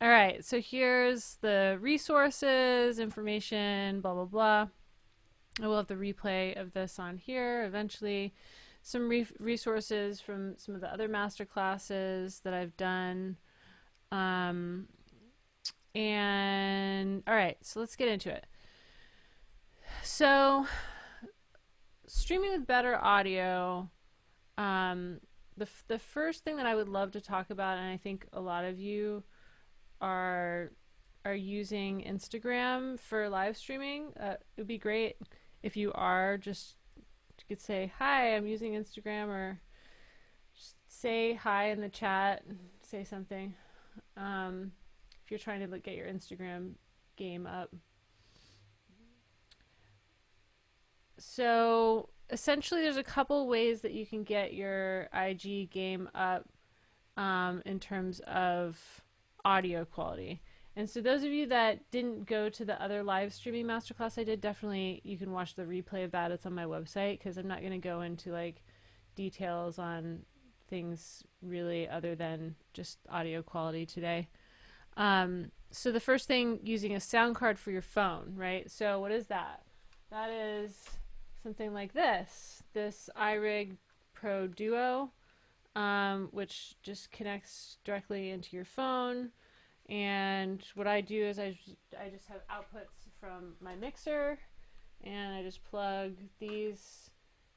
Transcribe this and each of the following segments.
All right, so here's the resources, information, blah, blah, blah. I will have the replay of this on here eventually. Some resources from some of the other master classes that I've done. Um, and all right, so let's get into it. So, streaming with better audio. The first thing that I would love to talk about, and I think a lot of you are using Instagram for live streaming. It would be great if you are, just you could say hi, I'm using Instagram, or just say hi in the chat, say something. If you're trying to get your Instagram game up. So essentially there's a couple ways that you can get your IG game up in terms of audio quality. And so those of you that didn't go to the other live streaming masterclass I did, definitely you can watch the replay of that. It's on my website, because I'm not going to go into like details on things really other than just audio quality today. So the first thing, using a sound card for your phone, right? So what is that? That is something like this iRig Pro Duo, which just connects directly into your phone. And what I do is I just have outputs from my mixer, and I just plug these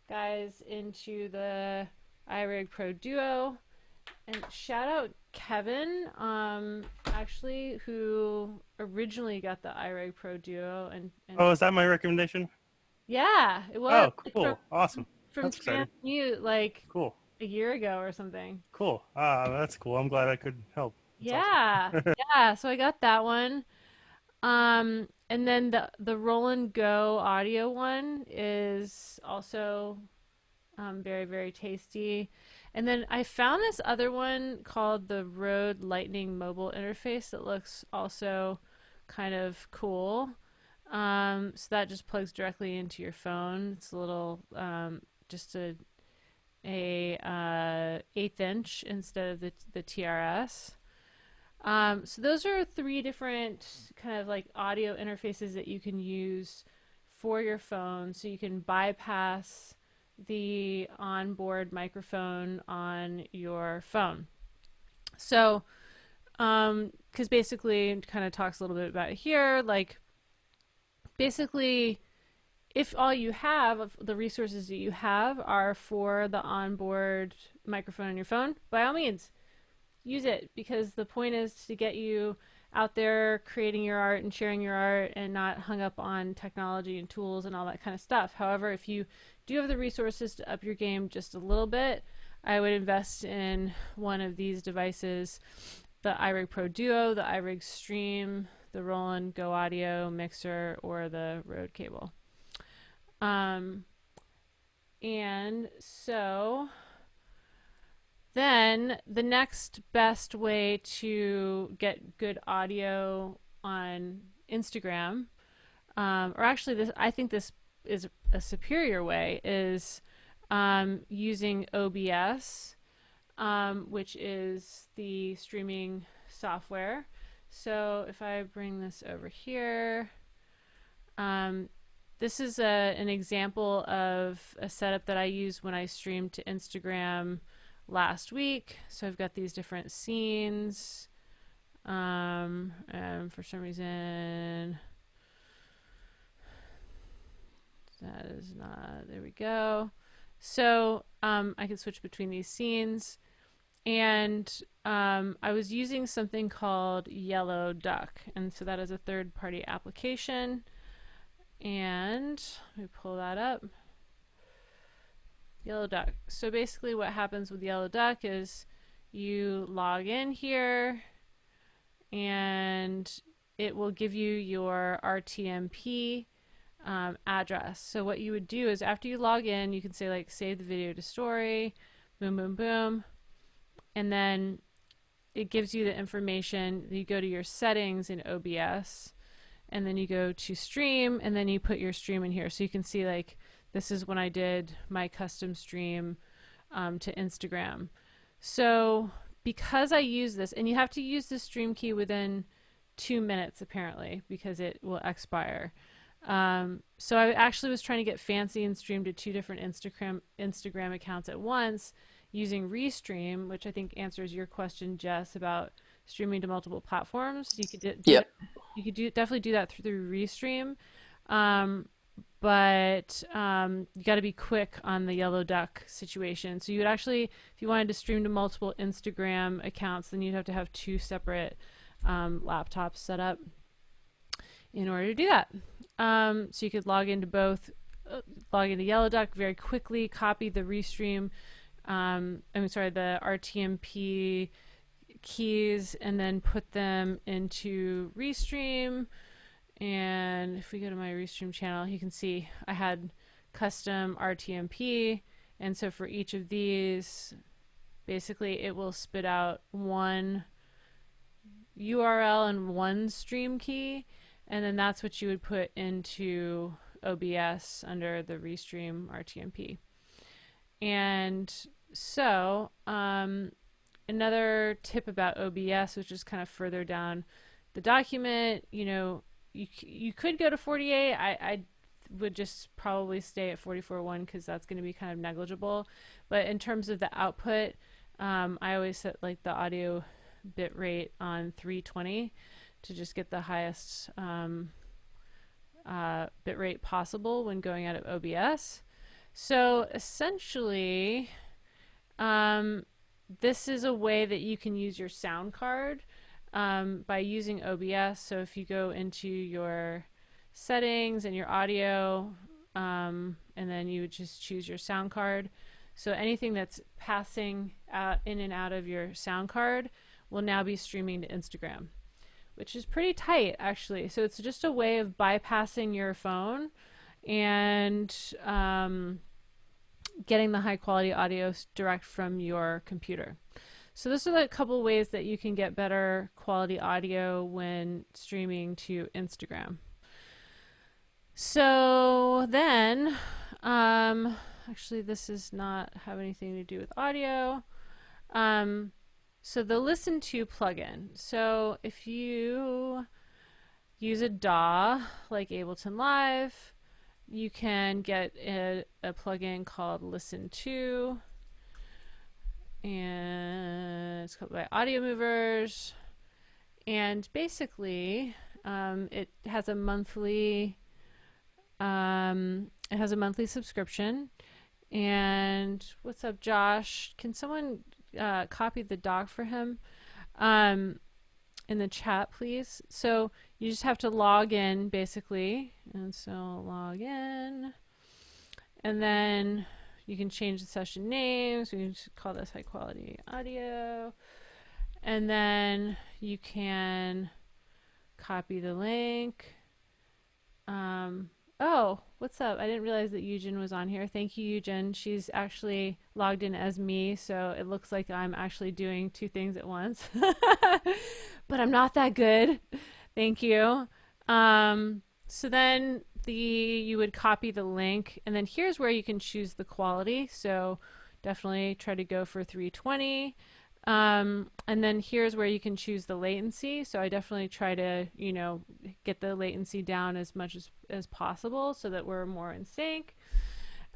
guys into the iRig Pro Duo. And shout out Kevin, actually, who originally got the iRig Pro Duo. And Oh, is that my recommendation? yeah, it was Oh, cool. Awesome. from That's exciting. Transmute like Cool. a year ago or something. Cool. Ah, that's cool. I'm glad I could help. That's awesome. Yeah, yeah. So I got that one. And then the Roland Go audio one is also very, very tasty. And then I found this other one called the Rode Lightning mobile interface that looks also kind of cool. So that just plugs directly into your phone. It's a little, just a 1/8 inch instead of the TRS. So those are 3 different kind of like audio interfaces that you can use for your phone, so you can bypass the onboard microphone on your phone. So, because basically it kind of talks a little bit about it here, like basically if all you have, the resources that you have are for the onboard microphone on your phone, by all means, use it, because the point is to get you out there creating your art and sharing your art and not hung up on technology and tools and all that kind of stuff. However, if you do have the resources to up your game just a little bit, I would invest in one of these devices, the iRig Pro Duo, the iRig Stream, the Roland Go Audio mixer, or the Rode cable. And so then the next best way to get good audio on Instagram, or actually this, I think this is a superior way, is using OBS, which is the streaming software. So if I bring this over here, this is an example of a setup that I use when I streamed to Instagram last week. So I've got these different scenes, and for some reason that is not, there we go. So I can switch between these scenes, and I was using something called Yellow Duck, and so that is a third-party application. And let me pull that up. Yellow Duck. So basically what happens with Yellow Duck is you log in here, and it will give you your RTMP address. So what you would do is after you log in, you can say like save the video to story, boom, boom, boom, and then it gives you the information. You go to your settings in OBS, and then you go to stream, and then you put your stream in here. So you can see like this is when I did my custom stream to Instagram. So because I use this, and you have to use the stream key within 2 minutes apparently because it will expire. So I actually was trying to get fancy and stream to two different Instagram accounts at once using Restream, which I think answers your question, Jess, about streaming to multiple platforms. You could do Yep. that. You could definitely do that through Restream. Um, but you got to be quick on the yellow duck situation. So you would actually, if you wanted to stream to multiple Instagram accounts, then you'd have to have two separate laptops set up in order to do that. So you could log into both, log into Yellow Duck very quickly, copy the Restream, the RTMP keys, and then put them into Restream. And if we go to my Restream channel, you can see I had custom RTMP. And so for each of these, basically it will spit out one URL and one stream key. And then that's what you would put into OBS under the Restream RTMP. And so another tip about OBS, which is kind of further down the document, you could go to 48. I would just probably stay at 44.1 because that's going to be kind of negligible. But in terms of the output, I always set like the audio bit rate on 320 to just get the highest bit rate possible when going out of OBS. So essentially, this is a way that you can use your sound card by using OBS. So if you go into your settings and your audio, and then you would just choose your sound card. So anything that's passing in and out of your sound card will now be streaming to Instagram, which is pretty tight actually. So it's just a way of bypassing your phone and getting the high quality audio direct from your computer. So those are the couple ways that you can get better quality audio when streaming to Instagram. So then, actually this does not have anything to do with audio. So the Listen To plugin. So if you use a DAW like Ableton Live, you can get a plugin called Listen To, and it's called by Audio Movers. And basically, it has a monthly subscription. And what's up, Josh? Can someone copy the doc for him in the chat, please? So you just have to log in, basically. And so log in. And then you can change the session names. We can just call this high quality audio. And then you can copy the link. Oh, what's up? I didn't realize that Eugen was on here. Thank you, Eugen. She's actually logged in as me, so it looks like I'm actually doing two things at once. But I'm not that good. Thank you. So then you would copy the link, and then here's where you can choose the quality. So definitely try to go for 320. And then here's where you can choose the latency. So I definitely try to, get the latency down as much as possible so that we're more in sync.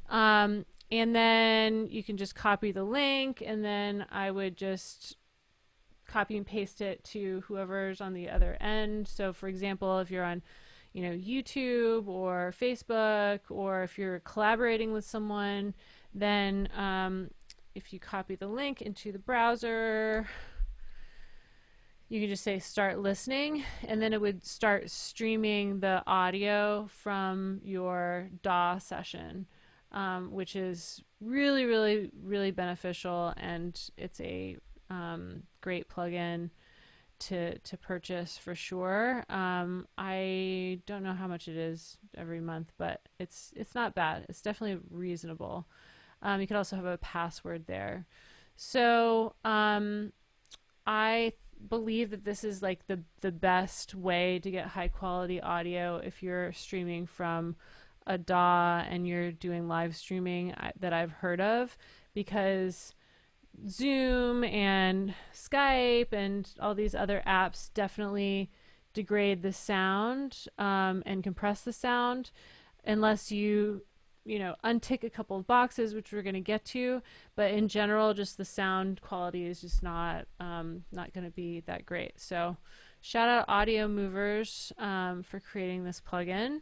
And then you can just copy the link, and then I would just copy and paste it to whoever's on the other end. So for example, if you're on, YouTube or Facebook, or if you're collaborating with someone, then if you copy the link into the browser, you can just say start listening, and then it would start streaming the audio from your DAW session, which is really, really, really beneficial, and it's a great plugin to purchase for sure. I don't know how much it is every month, but it's not bad. It's definitely reasonable. You could also have a password there. So I believe that this is like the best way to get high quality audio if you're streaming from a DAW and you're doing live streaming that I've heard of, because Zoom and Skype and all these other apps definitely degrade the sound and compress the sound unless you untick a couple of boxes, which we're going to get to. But in general, just the sound quality is just not going to be that great. So shout out Audio Movers for creating this plugin.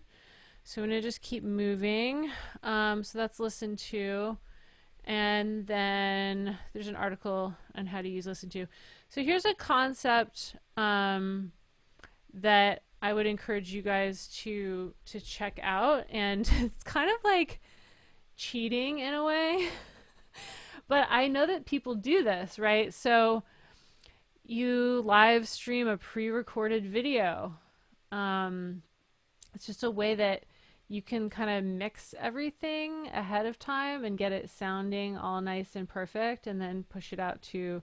So I'm going to just keep moving. So that's listen to. And then there's an article on how to use listen to. So here's a concept that I would encourage you guys to check out. And it's kind of like cheating in a way. But I know that people do this, right? So you live stream a pre-recorded video. It's just a way that you can kind of mix everything ahead of time and get it sounding all nice and perfect and then push it out to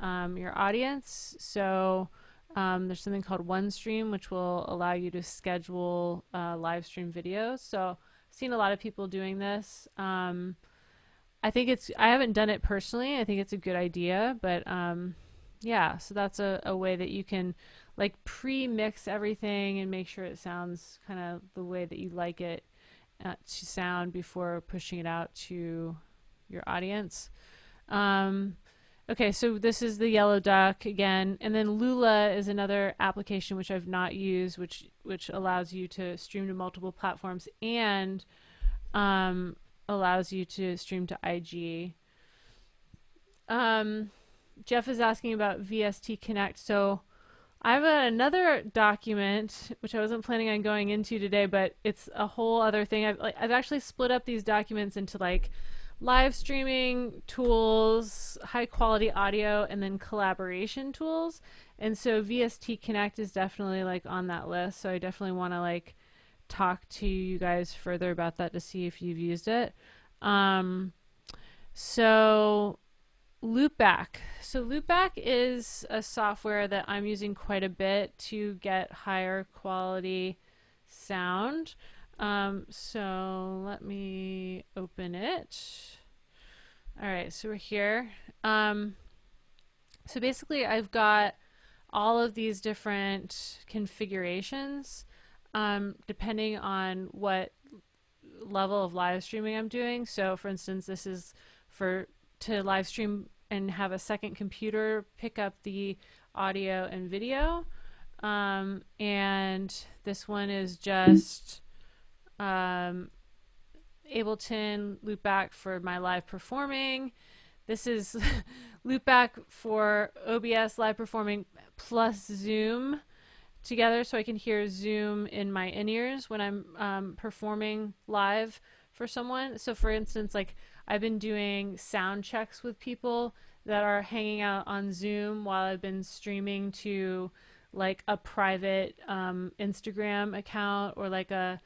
your audience. So there's something called OneStream, which will allow you to schedule live stream videos. So I've seen a lot of people doing this. I haven't done it personally. I think it's a good idea, but yeah, so that's a way that you can like pre-mix everything and make sure it sounds kind of the way that you like it to sound before pushing it out to your audience. Okay, so this is the Yellow Duck again, and then Lula is another application which I've not used, which allows you to stream to multiple platforms and allows you to stream to IG. Jeff is asking about VST Connect. So I have another document which I wasn't planning on going into today, but it's a whole other thing. I've actually split up these documents into like live streaming tools, high quality audio, and then collaboration tools. And so VST Connect is definitely like on that list. So I definitely want to like talk to you guys further about that to see if you've used it. So Loopback. So Loopback is a software that I'm using quite a bit to get higher quality sound. So let me open it. All right, so we're here. So basically I've got all of these different configurations depending on what level of live streaming I'm doing. So for instance, this is to live stream and have a second computer pick up the audio and video. And this one is just Ableton Loopback for my live performing. This is Loopback for OBS live performing plus Zoom together, so I can hear Zoom in my in-ears when I'm performing live for someone. So for instance, like I've been doing sound checks with people that are hanging out on Zoom while I've been streaming to like a private Instagram account or like a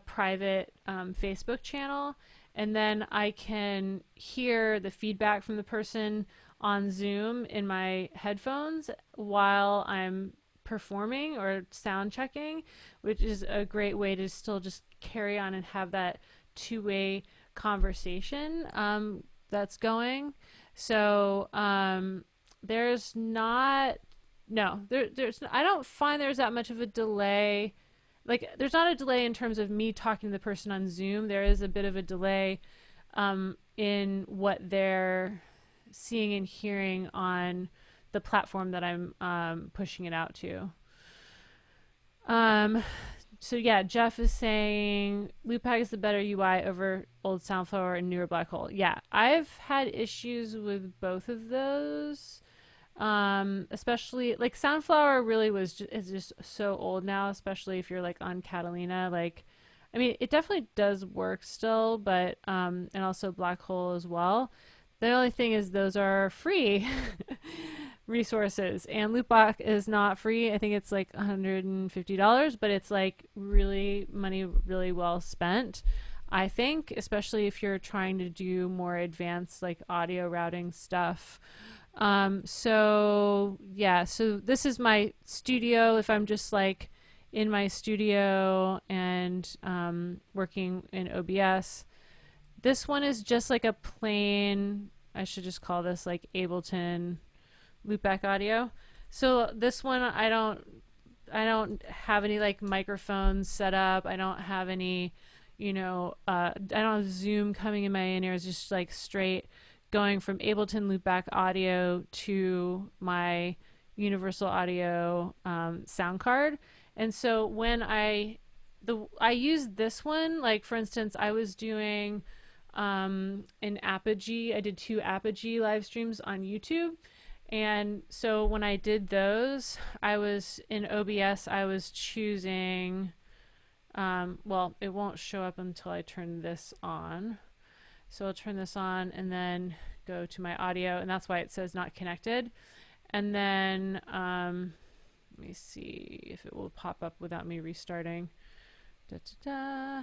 private Facebook channel. And then I can hear the feedback from the person on Zoom in my headphones while I'm performing or sound checking, which is a great way to still just carry on and have that two-way conversation that's going. So there's not, no, there's, I don't find there's that much of a delay. Like there's not a delay in terms of me talking to the person on Zoom. There is a bit of a delay in what they're seeing and hearing on the platform that I'm pushing it out to. So yeah, Jeff is saying Loopback is the better UI over old Soundflower and newer Black Hole. Yeah, I've had issues with both of those. Especially like Soundflower really is just so old now, especially if you're like on Catalina. Like, I mean, it definitely does work still, but and also Black Hole as well. The only thing is those are free resources, and Loopback is not free. I think it's like $150, but it's like really money really well spent. I think, especially if you're trying to do more advanced like audio routing stuff. So yeah, so this is my studio. If I'm just like in my studio and working in OBS, this one is just like a plain, I should just call this like Ableton loopback audio. So this one I don't have any like microphones set up. I don't have any, I don't have Zoom coming in my in-ears, just like straight going from Ableton loopback audio to my universal audio sound card. And so when I use this one, like for instance, I was doing an Apogee. I did 2 Apogee live streams on YouTube. And so when I did those, I was in OBS, I was choosing, well, it won't show up until I turn this on. So I'll turn this on and then go to my audio, and that's why it says not connected. And then, let me see if it will pop up without me restarting. Da, da, da.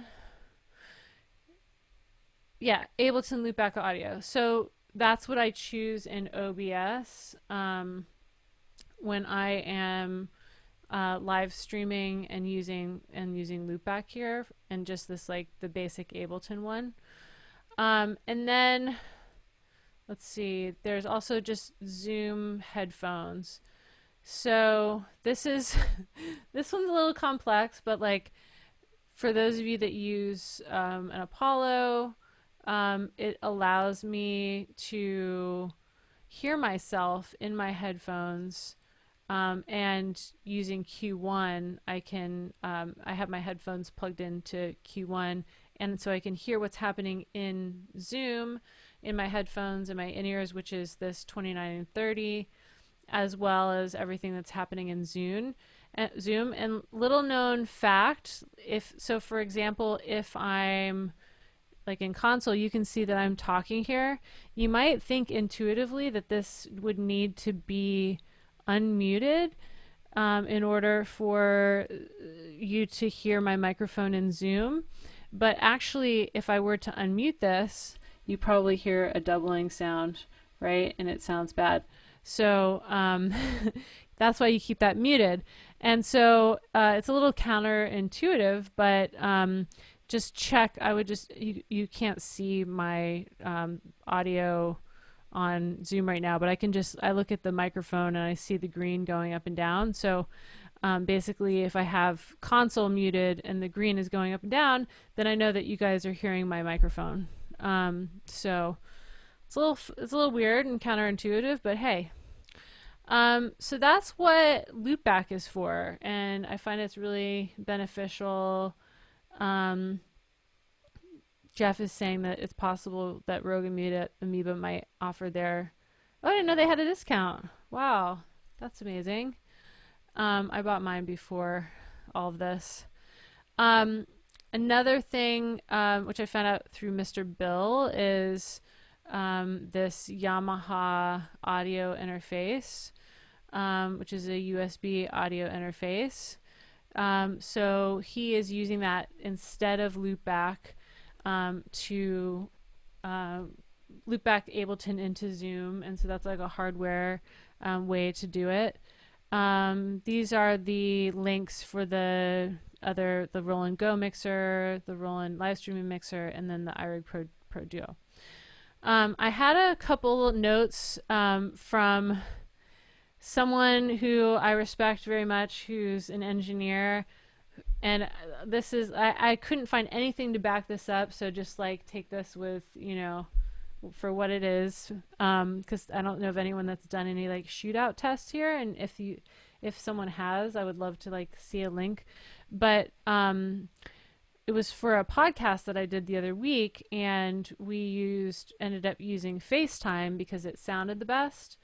Yeah, Ableton Loopback Audio. So that's what I choose in OBS when I am live streaming and using Loopback here, and just this like the basic Ableton one. And then let's see, there's also just Zoom headphones. So this is this one's a little complex, but like for those of you that use an Apollo, it allows me to hear myself in my headphones, and using Q1, I have my headphones plugged into Q1, and so I can hear what's happening in Zoom in my headphones and my in-ears, which is this 29 and 30, as well as everything that's happening in Zoom. And little known fact, for example, if I'm like in console, you can see that I'm talking here. You might think intuitively that this would need to be unmuted in order for you to hear my microphone in Zoom. But actually, if I were to unmute this, you probably hear a doubling sound, right? And it sounds bad. So that's why you keep that muted. And so it's a little counterintuitive, but just check. You can't see my audio on Zoom right now, but I look at the microphone and I see the green going up and down. So basically, if I have console muted and the green is going up and down, then I know that you guys are hearing my microphone. So it's a little weird and counterintuitive, but hey. So that's what loopback is for, and I find it's really beneficial. Jeff is saying that it's possible that Rogue Amoeba might offer their... Oh, I didn't know they had a discount. Wow, that's amazing. I bought mine before all of this. Another thing which I found out through Mr. Bill is this Yamaha audio interface, which is a USB audio interface. So he is using that instead of loopback to loop back Ableton into Zoom, and so that's like a hardware way to do it. These are the links for the Roland Go mixer, the Roland live streaming mixer, and then the iRig Pro Duo. I had a couple notes from someone who I respect very much, who's an engineer. And this is, I couldn't find anything to back this up, so just like take this with, for what it is, because I don't know of anyone that's done any like shootout tests here, and if someone has, I would love to like see a link. But it was for a podcast that I did the other week, and we ended up using FaceTime because it sounded the best,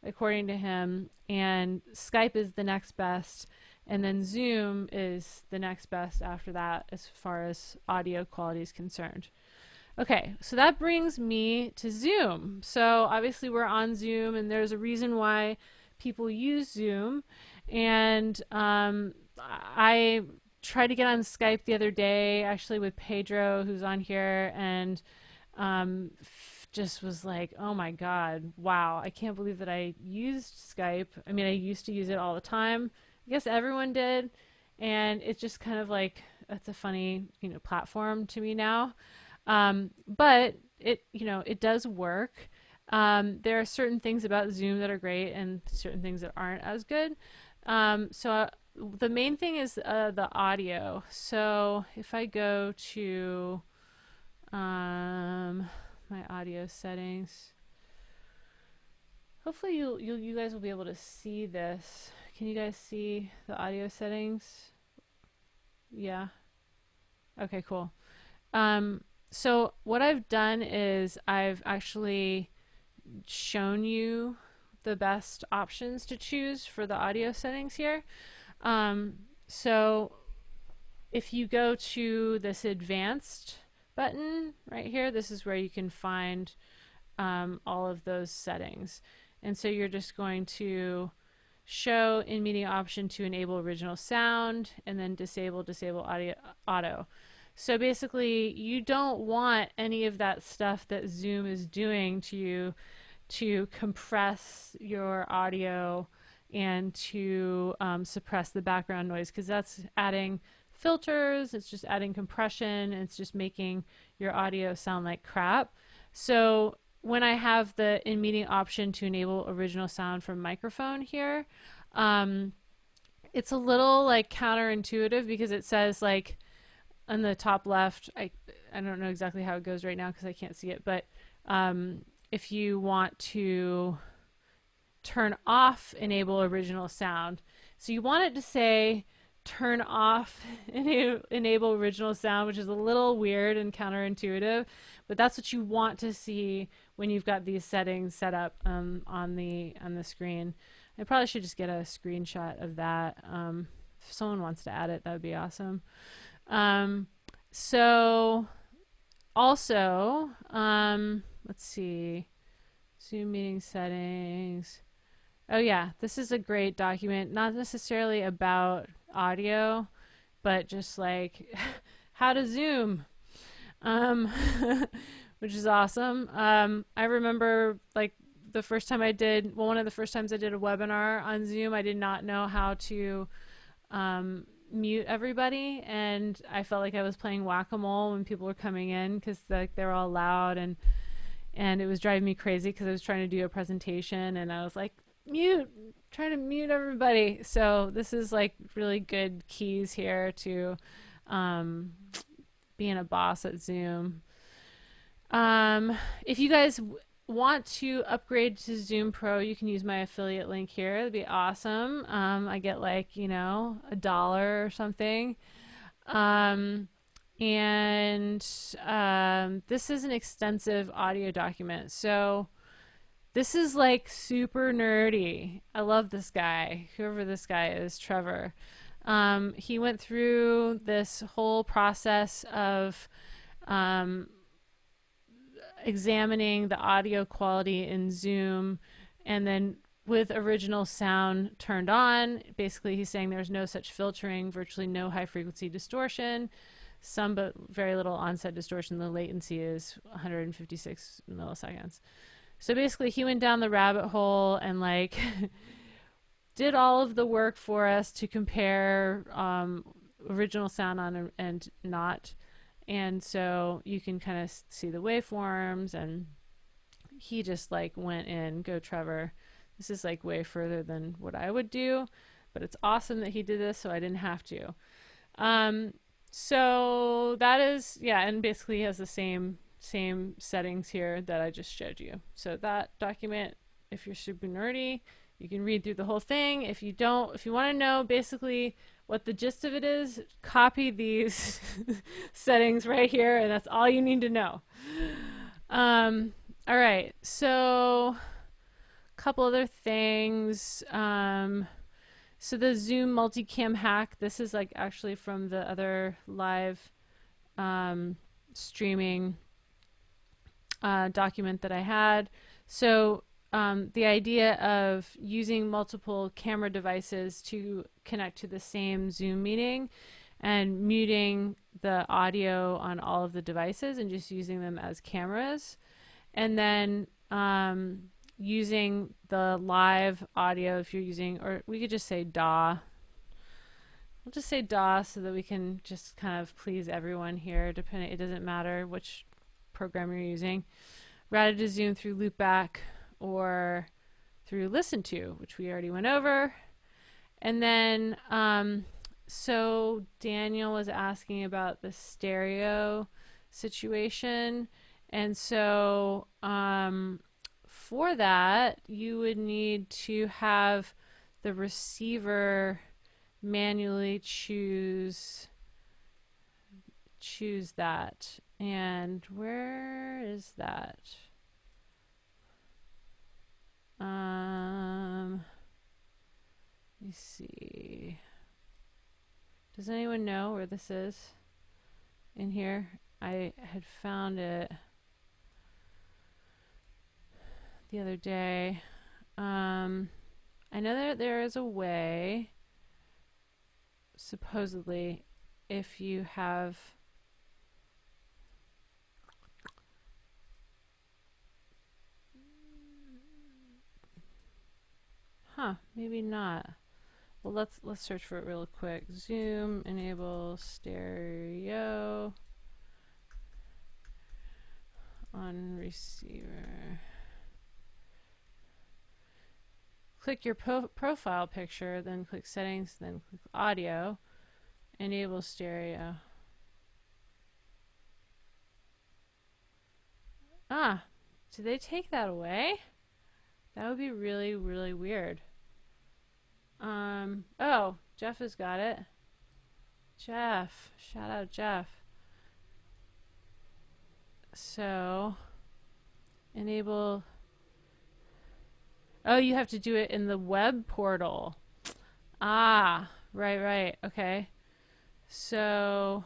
according to him, and Skype is the next best. And then Zoom is the next best after that as far as audio quality is concerned. Okay, so that brings me to Zoom. So obviously we're on Zoom, and there's a reason why people use Zoom. And I tried to get on Skype the other day, actually with Pedro, who's on here, and just was like, oh my God, wow, I can't believe that I used Skype. I mean, I used to use it all the time. I guess everyone did, and it's just kind of like, it's a funny, platform to me now. But it does work. There are certain things about Zoom that are great and certain things that aren't as good. The main thing is the audio. So if I go to my audio settings, hopefully you guys will be able to see this. Can you guys see the audio settings? Yeah. Okay, cool. So what I've done is I've actually shown you the best options to choose for the audio settings here. So if you go to this advanced button right here, this is where you can find all of those settings. And so you're just going to show in meeting option to enable original sound, and then disable audio auto. So basically you don't want any of that stuff that Zoom is doing to you to compress your audio and to suppress the background noise, because that's adding filters, it's just adding compression, it's just making your audio sound like crap. So when I have the in meeting option to enable original sound from microphone here, it's a little like counterintuitive, because it says like on the top left, I don't know exactly how it goes right now because I can't see it, but if you want to turn off enable original sound, so you want it to say turn off enable original sound, which is a little weird and counterintuitive, but that's what you want to see when you've got these settings set up on the screen. I probably should just get a screenshot of that. If someone wants to add it, that would be awesome. So also, let's see, Zoom meeting settings. Oh yeah, this is a great document, not necessarily about audio, but just like how to Zoom, which is awesome. I remember like the first time I did, well, one of the first times I did a webinar on Zoom, I did not know how to mute everybody, and I felt like I was playing whack-a-mole when people were coming in, because like they were all loud, and it was driving me crazy because I was trying to do a presentation and I was like, trying to mute everybody. So this is like really good keys here to being a boss at Zoom. If you guys want to upgrade to Zoom Pro, you can use my affiliate link here. It'd be awesome. I get like, $1 or something. This is an extensive audio document. So this is like super nerdy. I love this guy, whoever this guy is, Trevor. He went through this whole process of examining the audio quality in Zoom, and then with original sound turned on, basically he's saying there's no such filtering, virtually no high frequency distortion, some but very little onset distortion. The latency is 156 milliseconds. So basically he went down the rabbit hole and like did all of the work for us to compare original sound on and not. And so you can kind of see the waveforms, and he just like went in. Go Trevor. This is like way further than what I would do, but it's awesome that he did this so I didn't have to. So that is, yeah, and basically he has the same settings here that I just showed you. So that document, if you're super nerdy, you can read through the whole thing. If you don't, if you want to know basically what the gist of it is, copy these settings right here, and that's all you need to know. All right, so a couple other things. So the Zoom Multicam hack, this is like actually from the other live streaming document that I had. So the idea of using multiple camera devices to connect to the same Zoom meeting and muting the audio on all of the devices and just using them as cameras, and then using the live audio if you're using, or we could just say DAW. We'll just say DAW so that we can just kind of please everyone here. It doesn't matter which program you're using. routed to Zoom through loopback or through listen to, which we already went over. And then, so Daniel was asking about the stereo situation. And so, for that, you would need to have the receiver manually choose that. And where is that? Let me see. Does anyone know where this is in here? I had found it the other day. I know that there is a way, supposedly, if you have maybe not. Well, let's search for it real quick. Zoom enable stereo on receiver. Click your profile picture, then click settings, then click audio. Enable stereo. Did they take that away? That would be really, really weird. Oh, Jeff has got it. Jeff, shout out Jeff. So, enable. Oh, you have to do it in the web portal. Right, okay. So,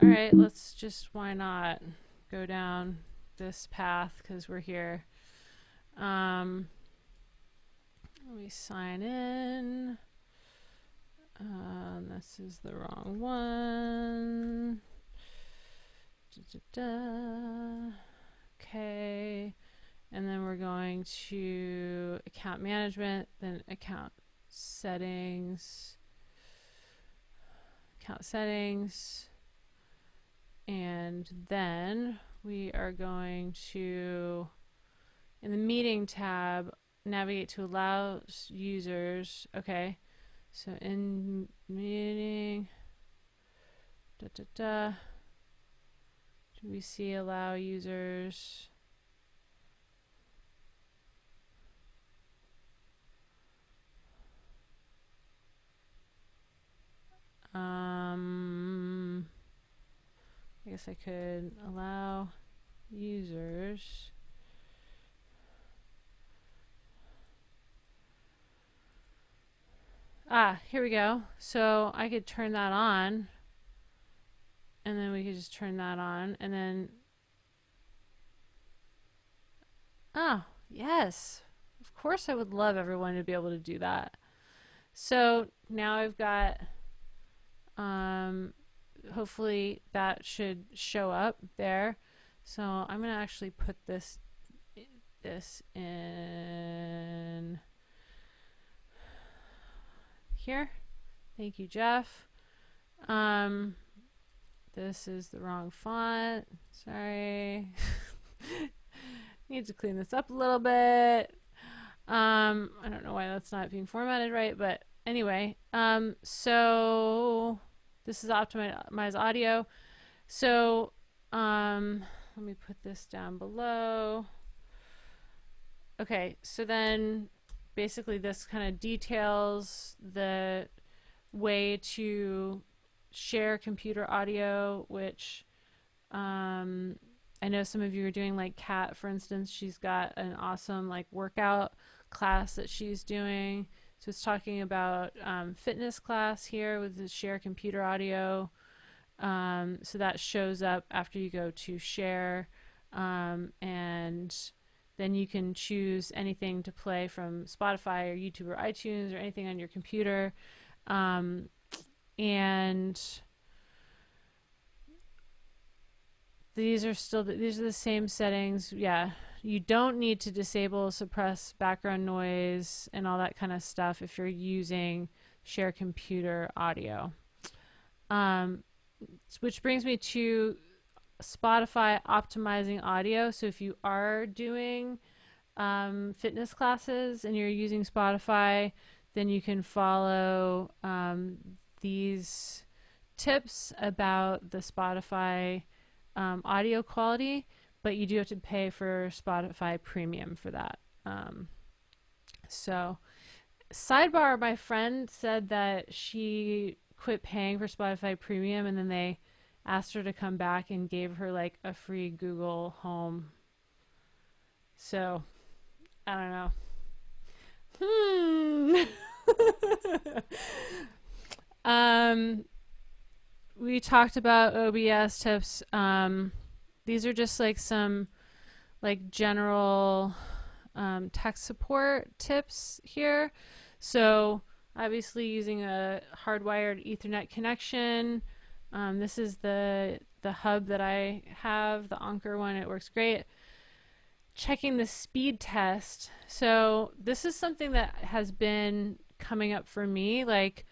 all right, let's just, why not go down this path because we're here. Let me sign in. This is the wrong one. Okay. And then we're going to account management, then account settings. And then we are going to, in the meeting tab, navigate to allow users. Okay, so in meeting, do we see allow users? I guess I could allow users. Here we go. So I could turn that on, and then we could just turn that on, and then yes, of course I would love everyone to be able to do that. So now I've got, hopefully that should show up there. So I'm gonna actually put this in here. Thank you, Jeff. This is the wrong font. Sorry. Need to clean this up a little bit. I don't know why that's not being formatted right, but anyway. So this is optimize audio. So let me put this down below. Okay, so then basically this kind of details the way to share computer audio, which I know some of you are doing, like Kat, for instance. She's got an awesome like workout class that she's doing. So it's talking about fitness class here with the share computer audio. So that shows up after you go to share, and then you can choose anything to play from Spotify or YouTube or iTunes or anything on your computer. And these are the same settings. Yeah, you don't need to disable, suppress background noise and all that kind of stuff if you're using share computer audio. Which brings me to Spotify optimizing audio. So if you are doing fitness classes and you're using Spotify, then you can follow these tips about the Spotify audio quality, but you do have to pay for Spotify Premium for that. So, sidebar, my friend said that she quit paying for Spotify Premium and then they asked her to come back and gave her like a free Google Home. So, I don't know. We talked about OBS tips. These are just like some like general tech support tips here. So obviously using a hardwired Ethernet connection. This is the hub that I have, the Anker one. It works great. Checking the speed test. So this is something that has been coming up for me. Like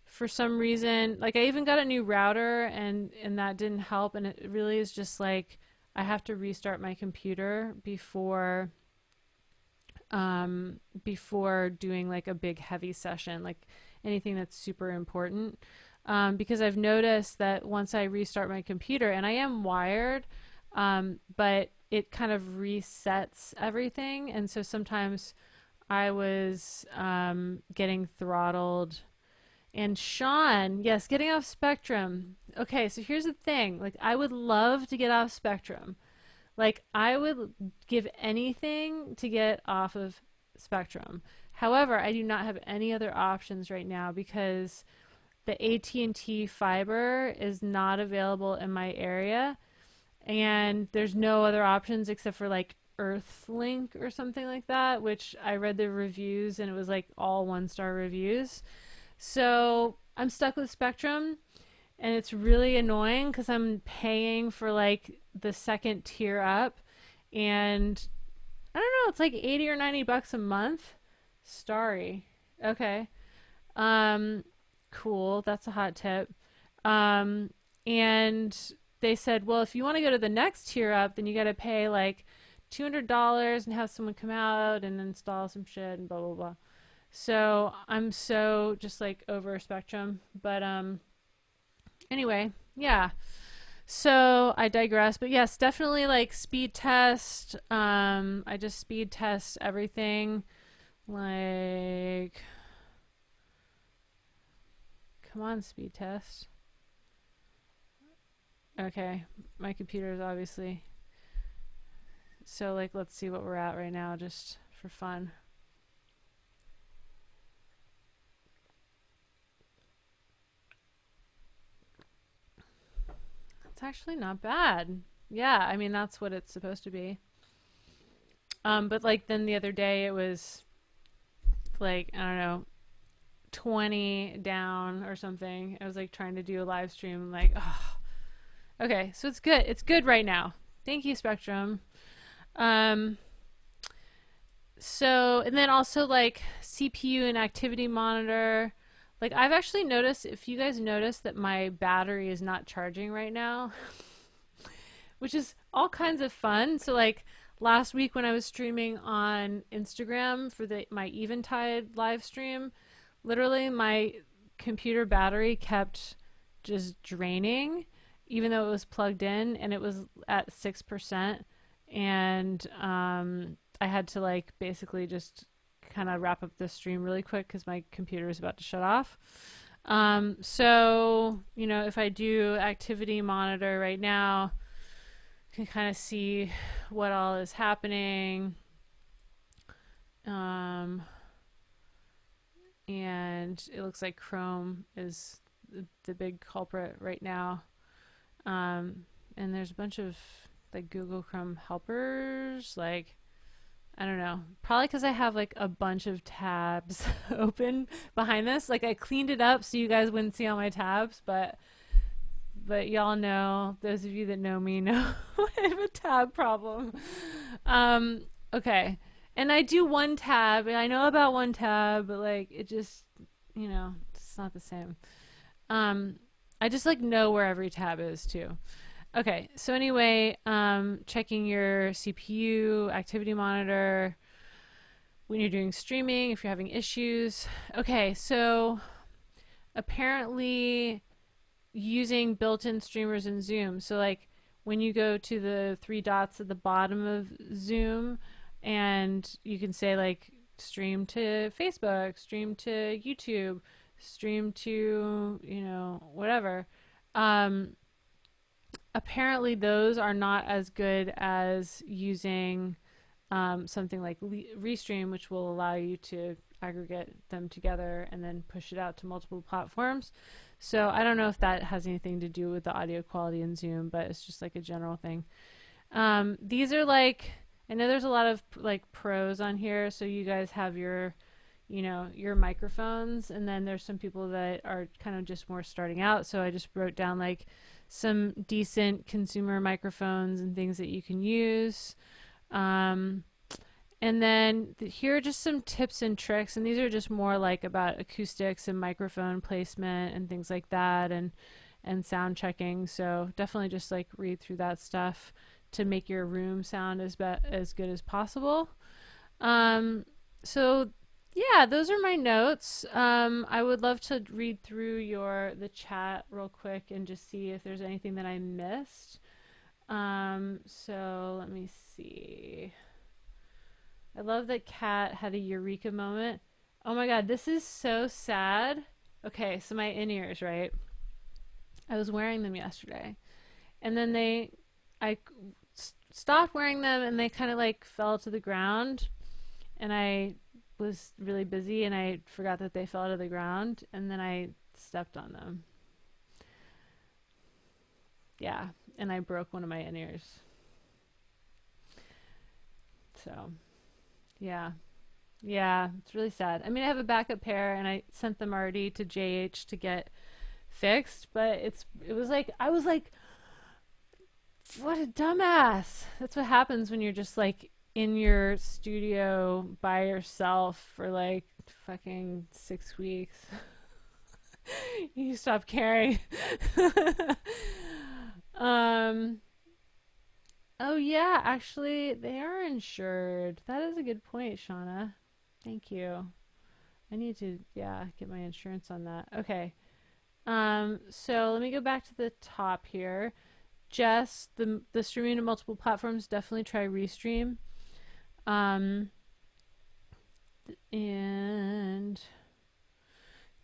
for some reason, like I even got a new router and that didn't help. And it really is just like I have to restart my computer before doing like a big heavy session, like anything that's super important. Because I've noticed that once I restart my computer, and I am wired, but it kind of resets everything. And so sometimes I was getting throttled. And Sean, yes, getting off Spectrum. Okay, so here's the thing. Like, I would love to get off Spectrum. Like, I would give anything to get off of Spectrum. However, I do not have any other options right now because the AT&T fiber is not available in my area. And there's no other options except for like Earthlink or something like that, which I read the reviews and it was like all 1-star reviews. So I'm stuck with Spectrum and it's really annoying because I'm paying for like the second tier up and I don't know, it's like 80 or 90 bucks a month. Starry. Okay. Cool. That's a hot tip. And they said, well, if you want to go to the next tier up, then you got to pay like $200 and have someone come out and install some shit and blah, blah, blah. So I'm so just like over Spectrum. But anyway, yeah. So I digress. But yes, definitely like speed test. I just speed test everything. Like, come on, speed test. Okay, my computer is obviously. So like, let's see what we're at right now, just for fun. It's actually not bad. Yeah, I mean that's what it's supposed to be. But like then the other day it was like I don't know, 20 down or something. I was like trying to do a live stream. I'm like, oh. Okay, so it's good. It's good right now. Thank you, Spectrum. So and then also like CPU and activity monitor. Like I've actually noticed, if you guys notice that my battery is not charging right now, which is all kinds of fun. So like last week when I was streaming on Instagram for my Eventide live stream, literally my computer battery kept just draining even though it was plugged in and it was at 6%. And I had to like basically just kind of wrap up the stream really quick because my computer is about to shut off. So, you know, if I do activity monitor right now, you can kind of see what all is happening. And it looks like Chrome is the big culprit right now. And there's a bunch of like Google Chrome helpers, like I don't know, probably because I have like a bunch of tabs open behind this. Like I cleaned it up so you guys wouldn't see all my tabs, but y'all know, those of you that know me know I have a tab problem. Okay, and I do one tab, and I know about one tab, but like it just, you know, it's not the same. I just like know where every tab is too. Okay, so anyway, checking your CPU, activity monitor when you're doing streaming, if you're having issues. Okay, so apparently using built-in streamers in Zoom. So like when you go to the three dots at the bottom of Zoom and you can say like stream to Facebook, stream to YouTube, stream to, whatever. Um, Apparently those are not as good as using something like Restream, which will allow you to aggregate them together and then push it out to multiple platforms. So I don't know if that has anything to do with the audio quality in Zoom, but it's just like a general thing. These are like, I know there's a lot of like pros on here, so you guys have your microphones, and then there's some people that are kind of just more starting out. So I just wrote down like some decent consumer microphones and things that you can use. Um, and then here are just some tips and tricks, and these are just more like about acoustics and microphone placement and things like that, and sound checking. So definitely just like read through that stuff to make your room sound as good as possible. Um, so yeah, those are my notes. I would love to read through the chat real quick and just see if there's anything that I missed. So let me see. I love that Kat had a eureka moment. Oh my god, this is so sad. Okay, so my in-ears, right? I was wearing them yesterday. And then I stopped wearing them and they kind of like fell to the ground. And I was really busy and I forgot that they fell to the ground. And then I stepped on them. Yeah. And I broke one of my in-ears. So, yeah. Yeah, it's really sad. I mean, I have a backup pair and I sent them already to JH to get fixed, but it was like I was like, what a dumbass. That's what happens when you're just like in your studio by yourself for like fucking 6 weeks. You stop caring. um oh yeah, actually they are insured. That is a good point, Shauna. Thank you. I need to, yeah, get my insurance on that. Okay. So let me go back to the top here. Jess, the streaming to multiple platforms, definitely try Restream. Um, and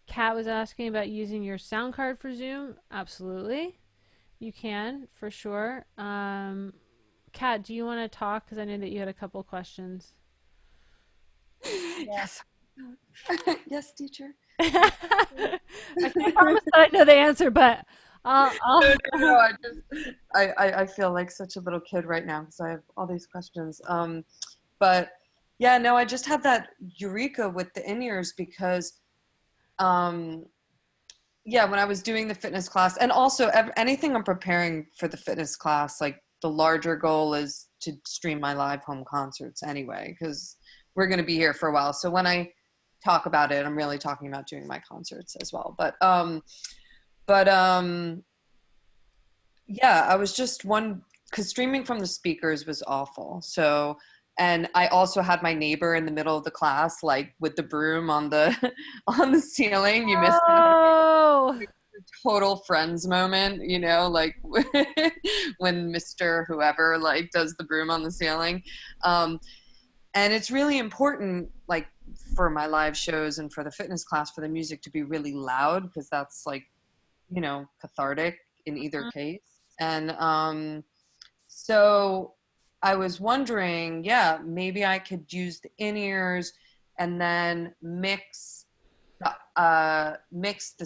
Kat was asking about using your sound card for Zoom. Absolutely, you can for sure. Kat, do you want to talk? Because I know that you had a couple questions. Yeah. Yes. Yes, teacher. I can't promise that I know the answer, but No, I'll no, no. I feel like such a little kid right now because I have all these questions. But yeah, no, I just had that eureka with the in-ears because, um, yeah, when I was doing the fitness class, and also anything I'm preparing for the fitness class, like the larger goal is to stream my live home concerts anyway, because we're going to be here for a while. So when I talk about it, I'm really talking about doing my concerts as well. But yeah, I was just one because streaming from the speakers was awful. So, and I also had my neighbor in the middle of the class, like with the broom on the on the ceiling. You missed that. Oh, Total friends moment, like when Mr. Whoever like does the broom on the ceiling. Um, and it's really important, like for my live shows and for the fitness class, for the music to be really loud because that's like, cathartic in either case. And so I was wondering, yeah, maybe I could use the in-ears and then mix the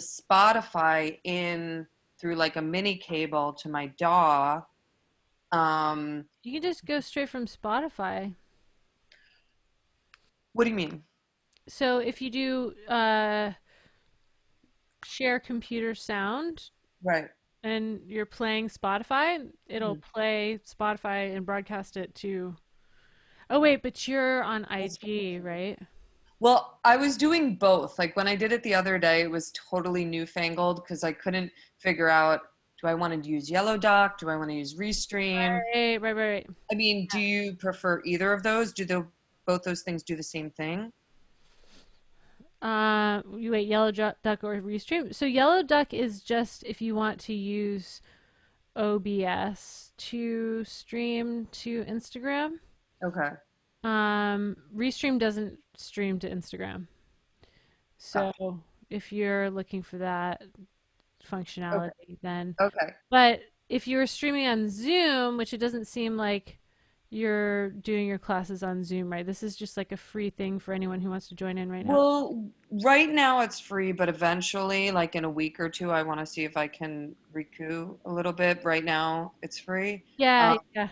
Spotify in through like a mini cable to my DAW. you can just go straight from Spotify. What do you mean? So if you do share computer sound Right. and you're playing Spotify, it'll Mhm. play Spotify and broadcast it to. Oh wait, but you're on That's IG, right? Well, I was doing both. Like when I did it the other day, it was totally newfangled because I couldn't figure out do I want to use Yellow Dock? Do I want to use Restream? Right. I mean, do you prefer either of those? Both those things do the same thing? You wait, Duck or Restream. So Yellow Duck is just if you want to use OBS to stream to Instagram. Okay. Restream doesn't stream to Instagram. So Gotcha. if you're looking for that Okay. functionality, then. Okay. But if you were streaming on Zoom, which it doesn't seem like you're doing your classes on Zoom, right? This is just like a free thing for anyone who wants to join in right now. Well, right now it's free, but eventually, like in a week or two, I want to see if I can recoup a little bit. Right now, it's free. Yeah, yeah.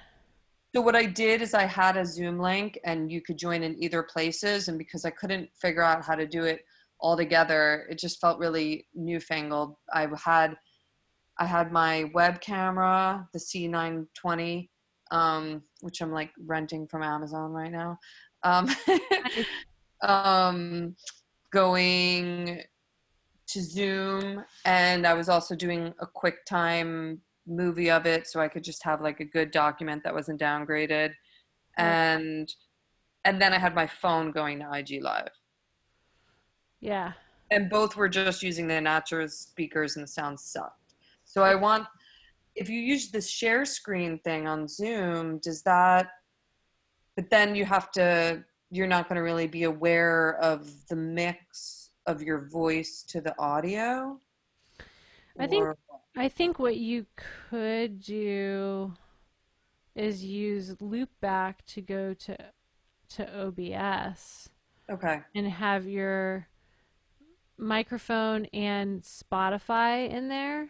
So what I did is I had a Zoom link and you could join in either places. And because I couldn't figure out how to do it all together, it just felt really newfangled. I had my web camera, the C920, which I'm like renting from Amazon right now. Um, Nice. um, going to Zoom, and I was also doing a QuickTime movie of it, so I could just have like a good document that wasn't downgraded. Right. And and then I had my phone going to IG Live, Yeah. and both were just using the natural speakers, and the sound sucked. So I want, if you use the share screen thing on Zoom, does that? But then you're not going to really be aware of the mix of your voice to the audio, I think or I think what you could do is use loopback to go to OBS okay. and have your microphone and Spotify in there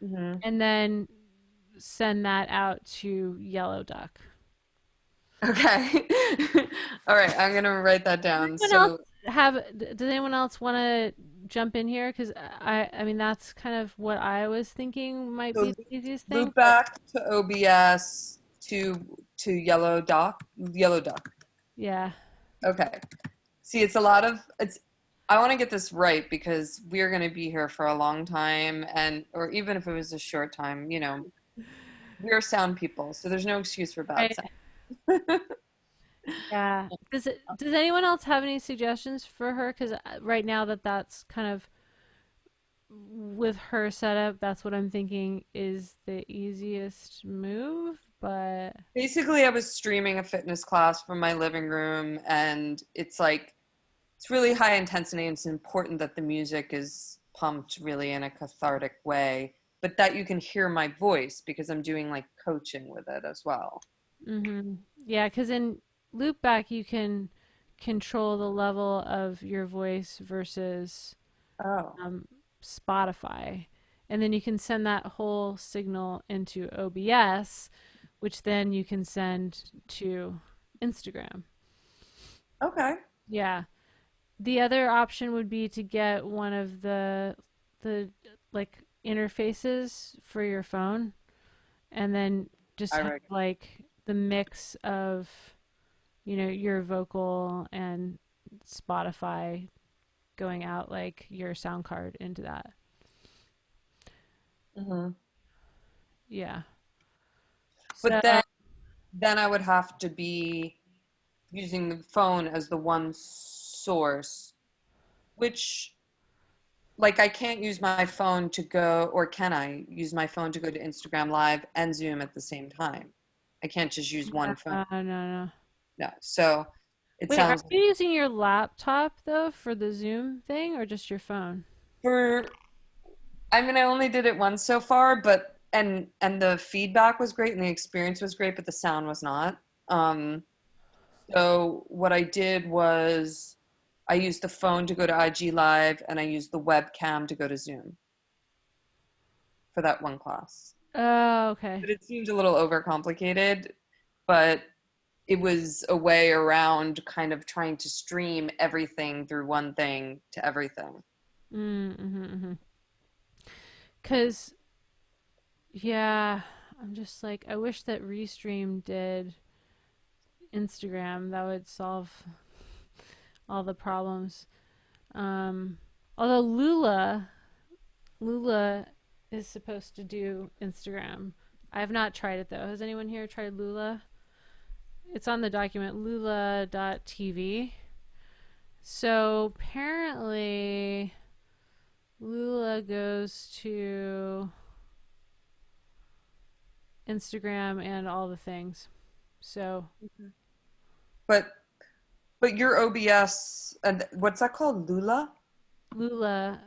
Hmm. and then send that out to Yellow Duck. Okay. All right, I'm gonna write that down. Anyone else So does anyone else want to jump in here? Because I mean, that's kind of what I was thinking might so be the easiest thing. loop back to OBS to Yellow Duck. Yeah. Okay. See, it's a lot of it's. I want to get this right because we're going to be here for a long time, and or even if it was a short time, we're sound people, so there's no excuse for bad Right. sound. Yeah. Does anyone else have any suggestions for her? Because right now that's kind of with her setup, that's what I'm thinking is the easiest move. But Basically, I was streaming a fitness class from my living room, and it's really high intensity, and it's important that the music is pumped really in a cathartic way, but that you can hear my voice because I'm doing like coaching with it as well. yeah, because in loopback you can control the level of your voice versus Oh, um, Spotify, and then you can send that whole signal into OBS, which then you can send to Instagram. okay. Yeah. The other option would be to get one of the like interfaces for your phone and then just I have reckon. like the mix of your vocal and Spotify going out like your sound card into that. Hmm. Yeah. So But then I would have to be using the phone as the one source, which like I can't use my phone to go, or can I use my phone to go to Instagram Live and Zoom at the same time? I can't just use one phone. no. No. So it Wait, are sounds you using your laptop though for the Zoom thing or just your phone? for I mean I only did it once so far, but and the feedback was great and the experience was great, but the sound was not. Um, so what I did was I used the phone to go to IG Live and I used the webcam to go to Zoom for that one class. Oh, okay. But it seemed a little overcomplicated, but it was a way around kind of trying to stream everything through one thing to everything. Mm-hmm. Cause yeah, I'm just like I wish that Restream did Instagram. That would solve all the problems. Um, Although Lula is supposed to do Instagram. I have not tried it though. Has anyone here tried Lula? It's on the document lula.tv. So apparently Lula goes to Instagram and all the things. So But your OBS and what's that called? Lula? Lula,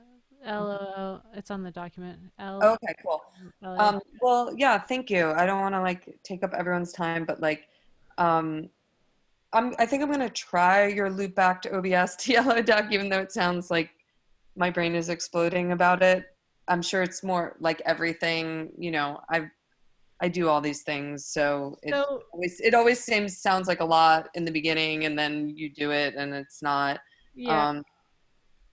L. It's on the document. Okay, cool. L. Well, yeah, thank you. I don't want to like take up everyone's time, but like, um, I think I'm gonna try your loop back to OBS to Yellow Duck, even though it sounds like my brain is exploding about it. I'm sure it's more like everything, I do all these things, so So it always sounds like a lot in the beginning, and then you do it, and it's not. yeah, Um, yeah.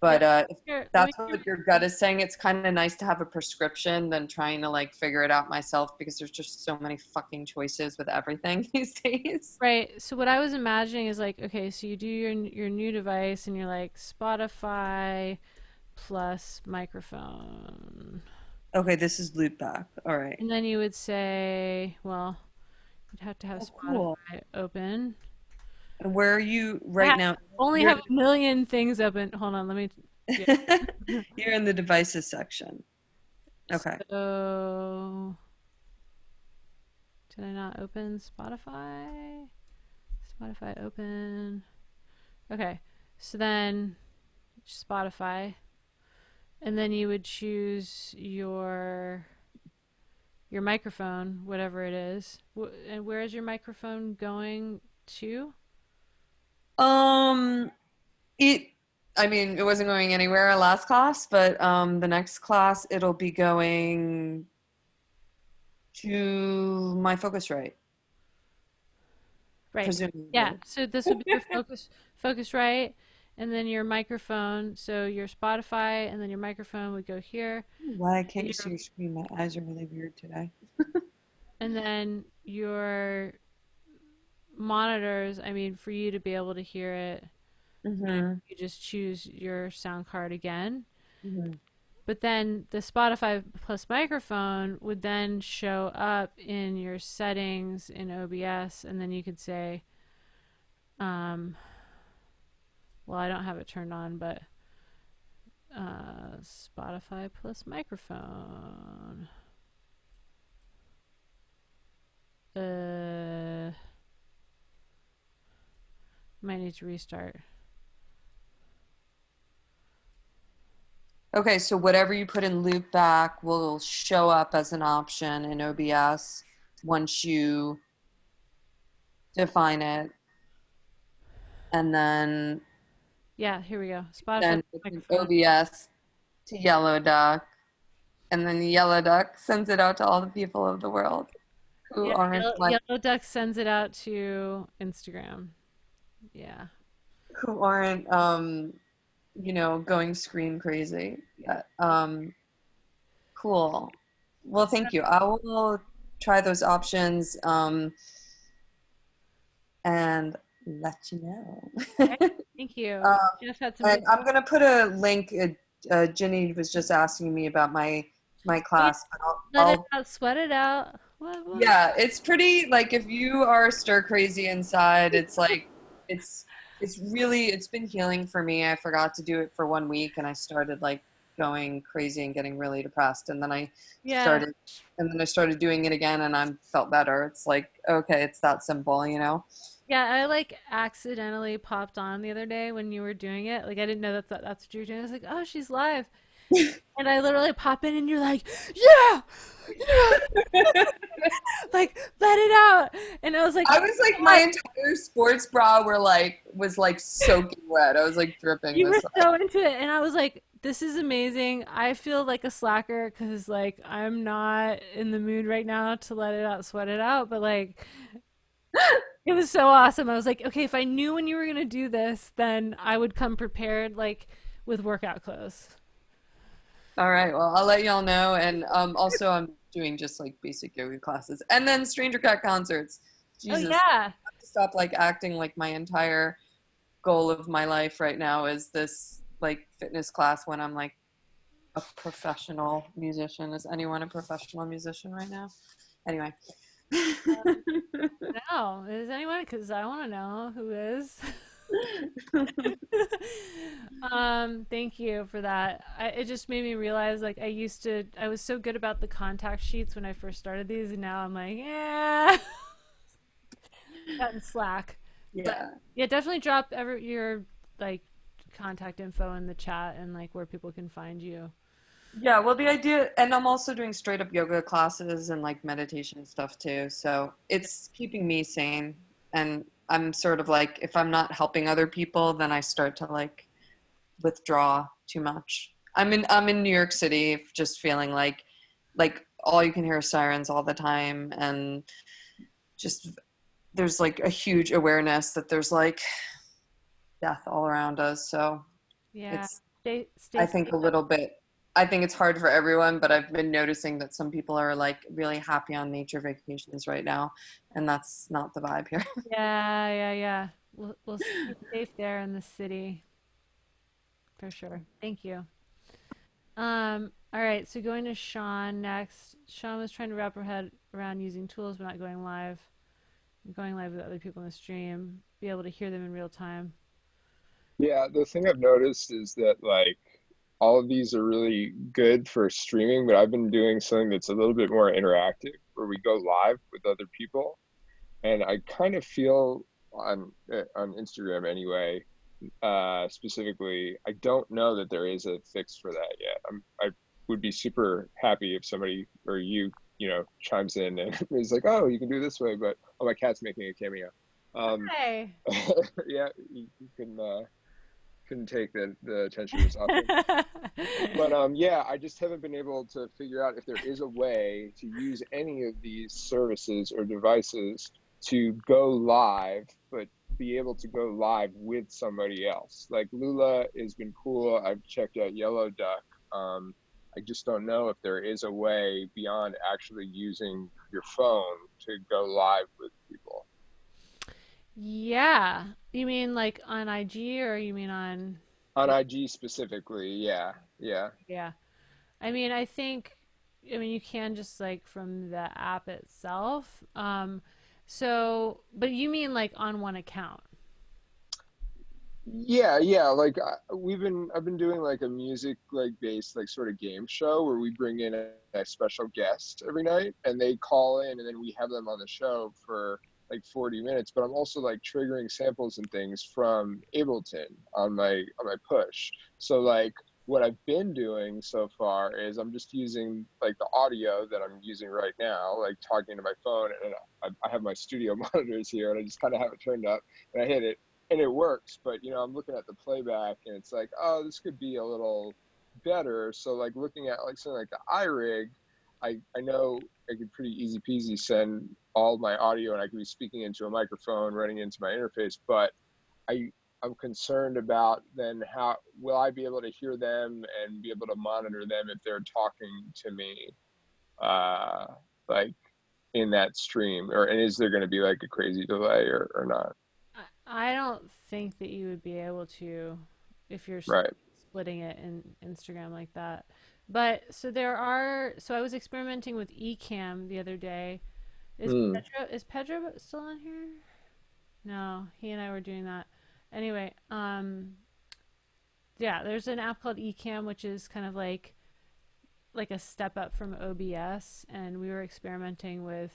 but if Here, let me that's what your gut is saying, it's kind of nice to have a prescription than trying to like figure it out myself because there's just so many fucking choices with everything these days. Right. So what I was imagining is like, okay, so you do your new device and you're like Spotify plus microphone. Okay, this is loop back. All right. And then you would say, well, you'd have to have Oh, cool. Spotify open. And where are you I right now? only You're have a million things open. Hold on, let me. Yeah. you're in the devices section. Okay. So, did I not open Spotify? Spotify open. Okay. So then Spotify, and then you would choose your microphone, whatever it is. And where is your microphone going to? Um, it, I mean, it wasn't going anywhere last class, but the next class it'll be going to my Focusrite, Right. Yeah. presumably. So this would be your focus right, and then your microphone. So your Spotify, and then your microphone would go here, Why can't and you see your screen? My eyes are really weird today. then your monitors. I mean, for you to be able to hear it, Mm-hmm. you just choose your sound card again. Mm-hmm. But then the Spotify plus microphone would then show up in your settings in OBS, and then you could say, um, well, I don't have it turned on, but Spotify plus microphone. Might need to restart. Okay, so whatever you put in loop back will show up as an option in OBS once you define it, and then Yeah, here we go. Spotify then it's in microphone. OBS to Yellow Duck, and then the Yellow Duck sends it out to all the people of the world who Yeah, aren't like Yellow Duck sends it out to Instagram. Yeah. who aren't going screen crazy yet. Cool. Well, thank you. I will try those options and let you know. Okay, thank you. Um, Jeff had and something. I'm gonna put a link. Ginny was just asking me about my Wait, class. But let it out, sweat it out. What? yeah, it's pretty like if you are stir crazy inside, it's like it's it's been healing for me. I forgot to do it for 1 week and I started like going crazy and getting really depressed and then Yeah. I started doing it again and I felt better. It's like okay, it's that simple, you know. Yeah, I like accidentally popped on the other day when you were doing it. Like I didn't know that's what you were doing. I was like, "Oh, she's live." And I literally pop in and you're like, "Yeah! Yeah!" Like, "Let it out." And I was like, I was like my entire sports bra was like soaking wet. I was like dripping you were this. so into it, and I was like, "This is amazing." I feel like a slacker because like I'm not in the mood right now to let it out, sweat it out. But like, it was so awesome. I was like, "Okay, if I knew when you were gonna do this, then I would come prepared, like with workout clothes." All right, well, I'll let y'all know. And also, I'm doing just like basic yoga classes and then Stranger Cat concerts. Oh Jesus, I yeah, have to stop like acting like my entire goal of my life right now is this like fitness class when I'm like a professional musician. Is anyone a professional musician right now? Anyway. No, is anyone? Because I want to know who is. Thank you for that. It just made me realize, like, I was so good about the contact sheets when I first started these, and now I'm like, yeah, gotten slack. But Yeah. yeah, definitely drop your like contact info in the chat and like where people can find you. Yeah, well, the idea, and I'm also doing straight up yoga classes and like meditation stuff too. So it's keeping me sane. And I'm sort of like, if I'm not helping other people, then I start to like withdraw too much. I'm in New York City, just feeling like all you can hear is sirens all the time, and just there's like a huge awareness that there's like death all around us. So Yeah, it's stay I think safe. a little bit. I think it's hard for everyone, but I've been noticing that some people are like really happy on nature vacations right now, and that's not the vibe here. Yeah, yeah, yeah. We'll stay safe there in the city for sure. Thank you. All right, so going to Sean next. Sean was trying to wrap her head around using tools but not going live. Going live with other people in the stream, be able to hear them in real time. Yeah, the thing I've noticed is that like all of these are really good for streaming, but I've been doing something that's a little bit more interactive where we go live with other people. And I kind of feel on Instagram anyway, specifically, I don't know that there is a fix for that yet. I would be super happy if somebody or you chimes in and is like, "Oh, you can do this way," but oh, my cat's making a cameo. Um, Hi. yeah, you can couldn't take the attention was off him. But yeah, I just haven't been able to figure out if there is a way to use any of these services or devices to go live, but be able to go live with somebody else. Like Lula has been cool. I've checked out Yellow Duck. I just don't know if there is a way beyond actually using your phone to go live with people. Yeah. You mean like on IG or you mean on On IG specifically, yeah, yeah. yeah. I mean you can just like from the app itself. So but you mean like on one account. Yeah, yeah. Like I've been doing like a music like based like sort of game show where we bring in a special guest every night and they call in and then we have them on the show for like 40 minutes. But I'm also like triggering samples and things from Ableton on my push. So like what I've been doing so far is I'm just using like the audio that I'm using right now, like talking to my phone, and I have my studio monitors here, and I just kind of have it turned up, and I hit it, and it works. But I'm looking at the playback and it's like, oh, this could be a little better. So like looking at like something like the iRig, I know I could pretty easy peasy send all my audio and I could be speaking into a microphone running into my interface. But I I'm concerned about then how will I be able to hear them and be able to monitor them if they're talking to me, uh like in that stream, or and is there going to be like a crazy delay or not? I don't think that you would be able to if you're Right. splitting it in Instagram like that. So I was experimenting with Ecamm the other day. Mm. Is Pedro still on here? No, he and I were doing that. Anyway, yeah, there's an app called Ecamm which is kind of like a step up from OBS, and we were experimenting with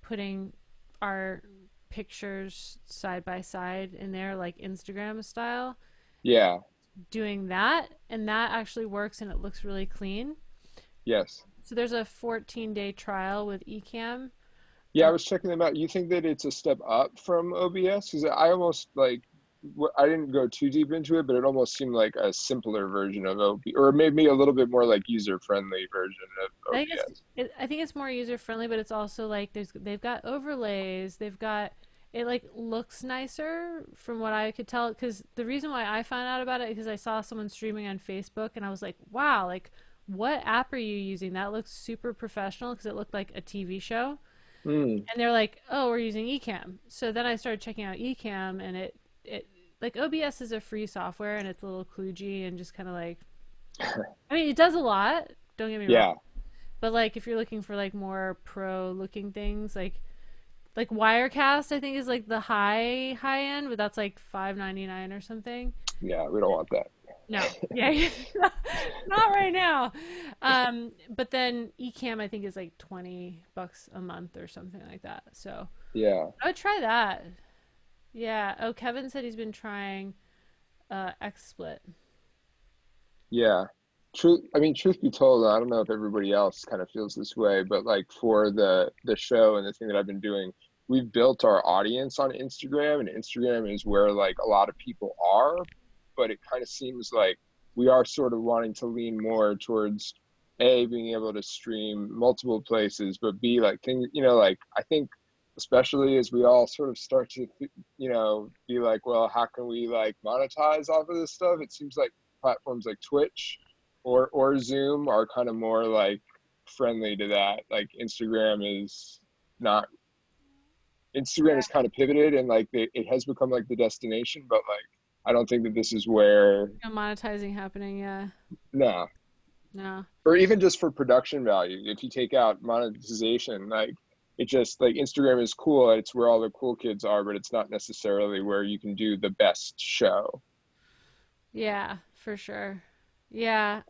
putting our pictures side by side in there like Instagram style, Yeah. doing that, and that actually works and it looks really clean. Yes. So there's a 14-day trial with Ecamm. Yeah, I was checking them out. You think that it's a step up from OBS? Because I almost like, I didn't go too deep into it, but it almost seemed like a simpler version of OBS, or maybe a little bit more like user-friendly version of OBS. I think it's more user friendly, but it's also like they've got overlays, they've got it like looks nicer from what I could tell. Because the reason why I found out about it because I saw someone streaming on Facebook and I was like, wow, like what app are you using? That looks super professional because it looked like a TV show. Mm, And they're like, oh, we're using Ecamm. So then I started checking out Ecamm, and it like OBS is a free software and it's a little kludgy and just kind of like I mean, it does a lot. Don't get me wrong. Yeah, But like, if you're looking for like more pro looking things, like Wirecast, I think is like the high end, but that's like $5.99 or something. yeah, we don't want that. No, yeah, not right now. But then Ecamm I think is like $20 a month or something like that. So Yeah, I would try that. Yeah. Oh, Kevin said he's been trying XSplit. yeah. I mean, truth be told, I don't know if everybody else kind of feels this way, but like for the show and the thing that I've been doing, we've built our audience on Instagram, and Instagram is where like a lot of people are, but it kind of seems like we are sort of wanting to lean more towards A, being able to stream multiple places, but B, like things, like I think especially as we all sort of start to, be like, well, how can we like monetize off of this stuff? It seems like platforms like Twitch or Zoom are kind of more like friendly to that. Like not Instagram is kind of pivoted and like it has become like the destination, but like I don't think that this is where No monetizing happening. Yeah. no. No. Or even just for production value. If you take out monetization, like it just like Instagram is cool, it's where all the cool kids are, but it's not necessarily where you can do the best show. Yeah, for sure. Yeah.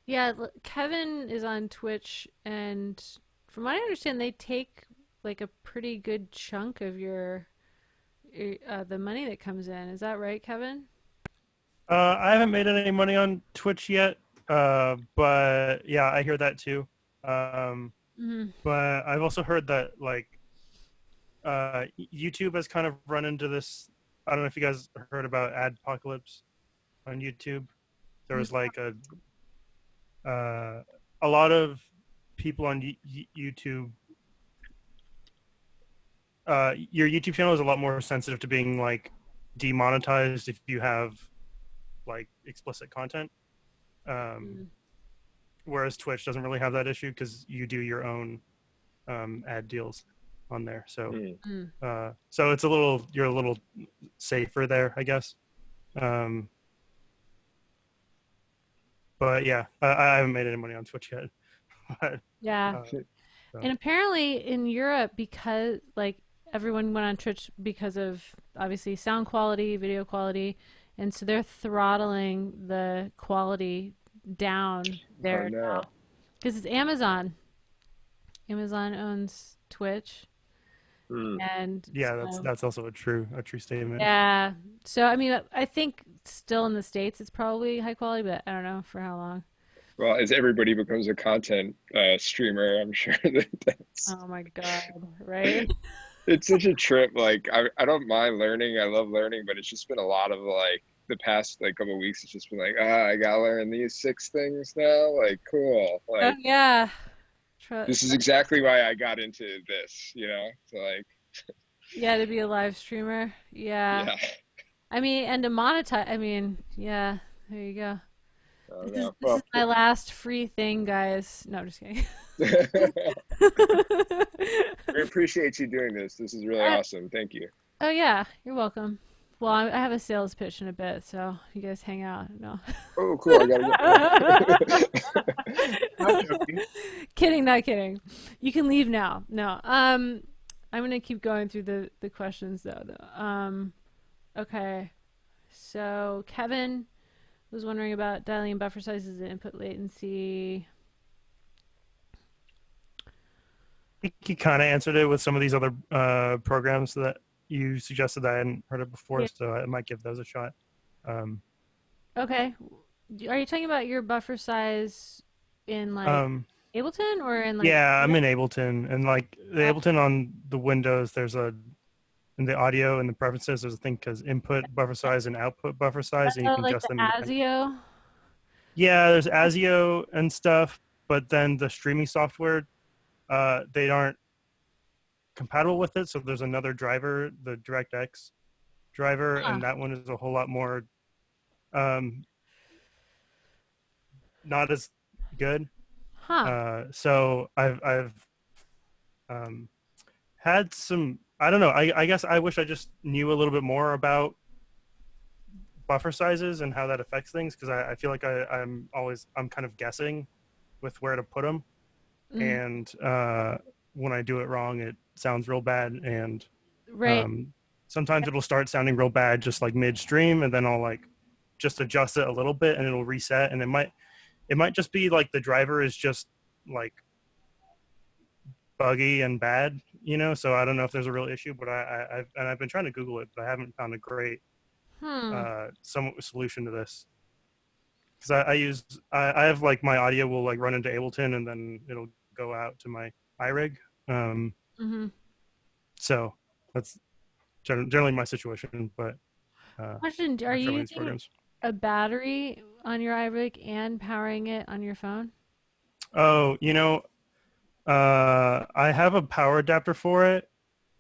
Yeah, Kevin is on Twitch, and from what I understand, they take like a pretty good chunk of the money that comes in. Is that right, Kevin? I haven't made any money on Twitch yet, but yeah, I hear that too. Um, Mm-hmm. but I've also heard that like YouTube has kind of run into this. I don't know if you guys heard about Adpocalypse on YouTube. There was like uh, a lot of people on YouTube. Your YouTube channel is a lot more sensitive to being like demonetized if you have like explicit content. Um, whereas Twitch doesn't really have that issue because you do your own ad deals on there. So Mm-hmm. so you're a little safer there, I guess. Um, but yeah, I haven't made any money on Twitch yet. But, Yeah. uh, so. And apparently in Europe, because like everyone went on Twitch because of obviously sound quality, video quality, and so they're throttling the quality down Oh there now no. because it's Amazon. Amazon owns Twitch, Hmm. and Yeah, so that's also a true statement. yeah. So I mean, I think still in the States it's probably high quality, but I don't know for how long. Well, as everybody becomes a content streamer, I'm sure that that's Oh my God, right? it's such a trip. Like I don't mind learning. I love learning, but it's just been a lot of like the past like couple of weeks. It's just been like, I gotta learn these 6 things now. Like cool. Oh Like yeah. this is exactly why I got into this. So like Yeah, to be a live streamer. Yeah. yeah. I mean, and to monetize. I mean, yeah. There you go. I don't This is know. this is Well, my last free thing, guys. No, I'm just kidding. we appreciate you doing this. This is really awesome. Thank you. Oh yeah, you're welcome. Well, I have a sales pitch in a bit, so you guys hang out. No. Oh, cool. I gotta go. Not joking. Kidding, not kidding. You can leave now. No. I'm gonna keep going through the questions though. Okay. So Kevin was wondering about dialing in buffer sizes and input latency. I think you kind of answered it with some of these other programs that you suggested that I hadn't heard of before, Yeah. so I might give those a shot. Okay. Are you talking about your buffer size in like Um, Ableton or in like yeah, I'm in Ableton, and like the Ableton on the Windows, in the audio and the preferences, there's a thing because input buffer size and output buffer size, and you can like adjust the them independently. ASIO? Yeah, there's ASIO and stuff, but then the streaming software, they aren't compatible with it. So there's another driver, the DirectX driver, Huh. and that one is a whole lot more um, not as good. Huh. So I've um, had some. I don't know. I guess I wish I just knew a little bit more about buffer sizes and how that affects things, because I feel like I'm kind of guessing with where to put them, Mm, and when I do it wrong, it sounds real bad, and right. um, sometimes it'll start sounding real bad just like midstream, and then I'll like just adjust it a little bit, and it'll reset, and it might just be like the driver is just like buggy and bad, so I don't know if there's a real issue, but I've been trying to Google it, but I haven't found a great Hmm. some solution to this, because I have like my audio will like run into Ableton, and then it'll go out to my iRig. um Mm-hmm. so that's generally my situation, but Question: are I'm you sure these using programs. a battery on your iRig and powering it on your phone? Oh, I have a power adapter for it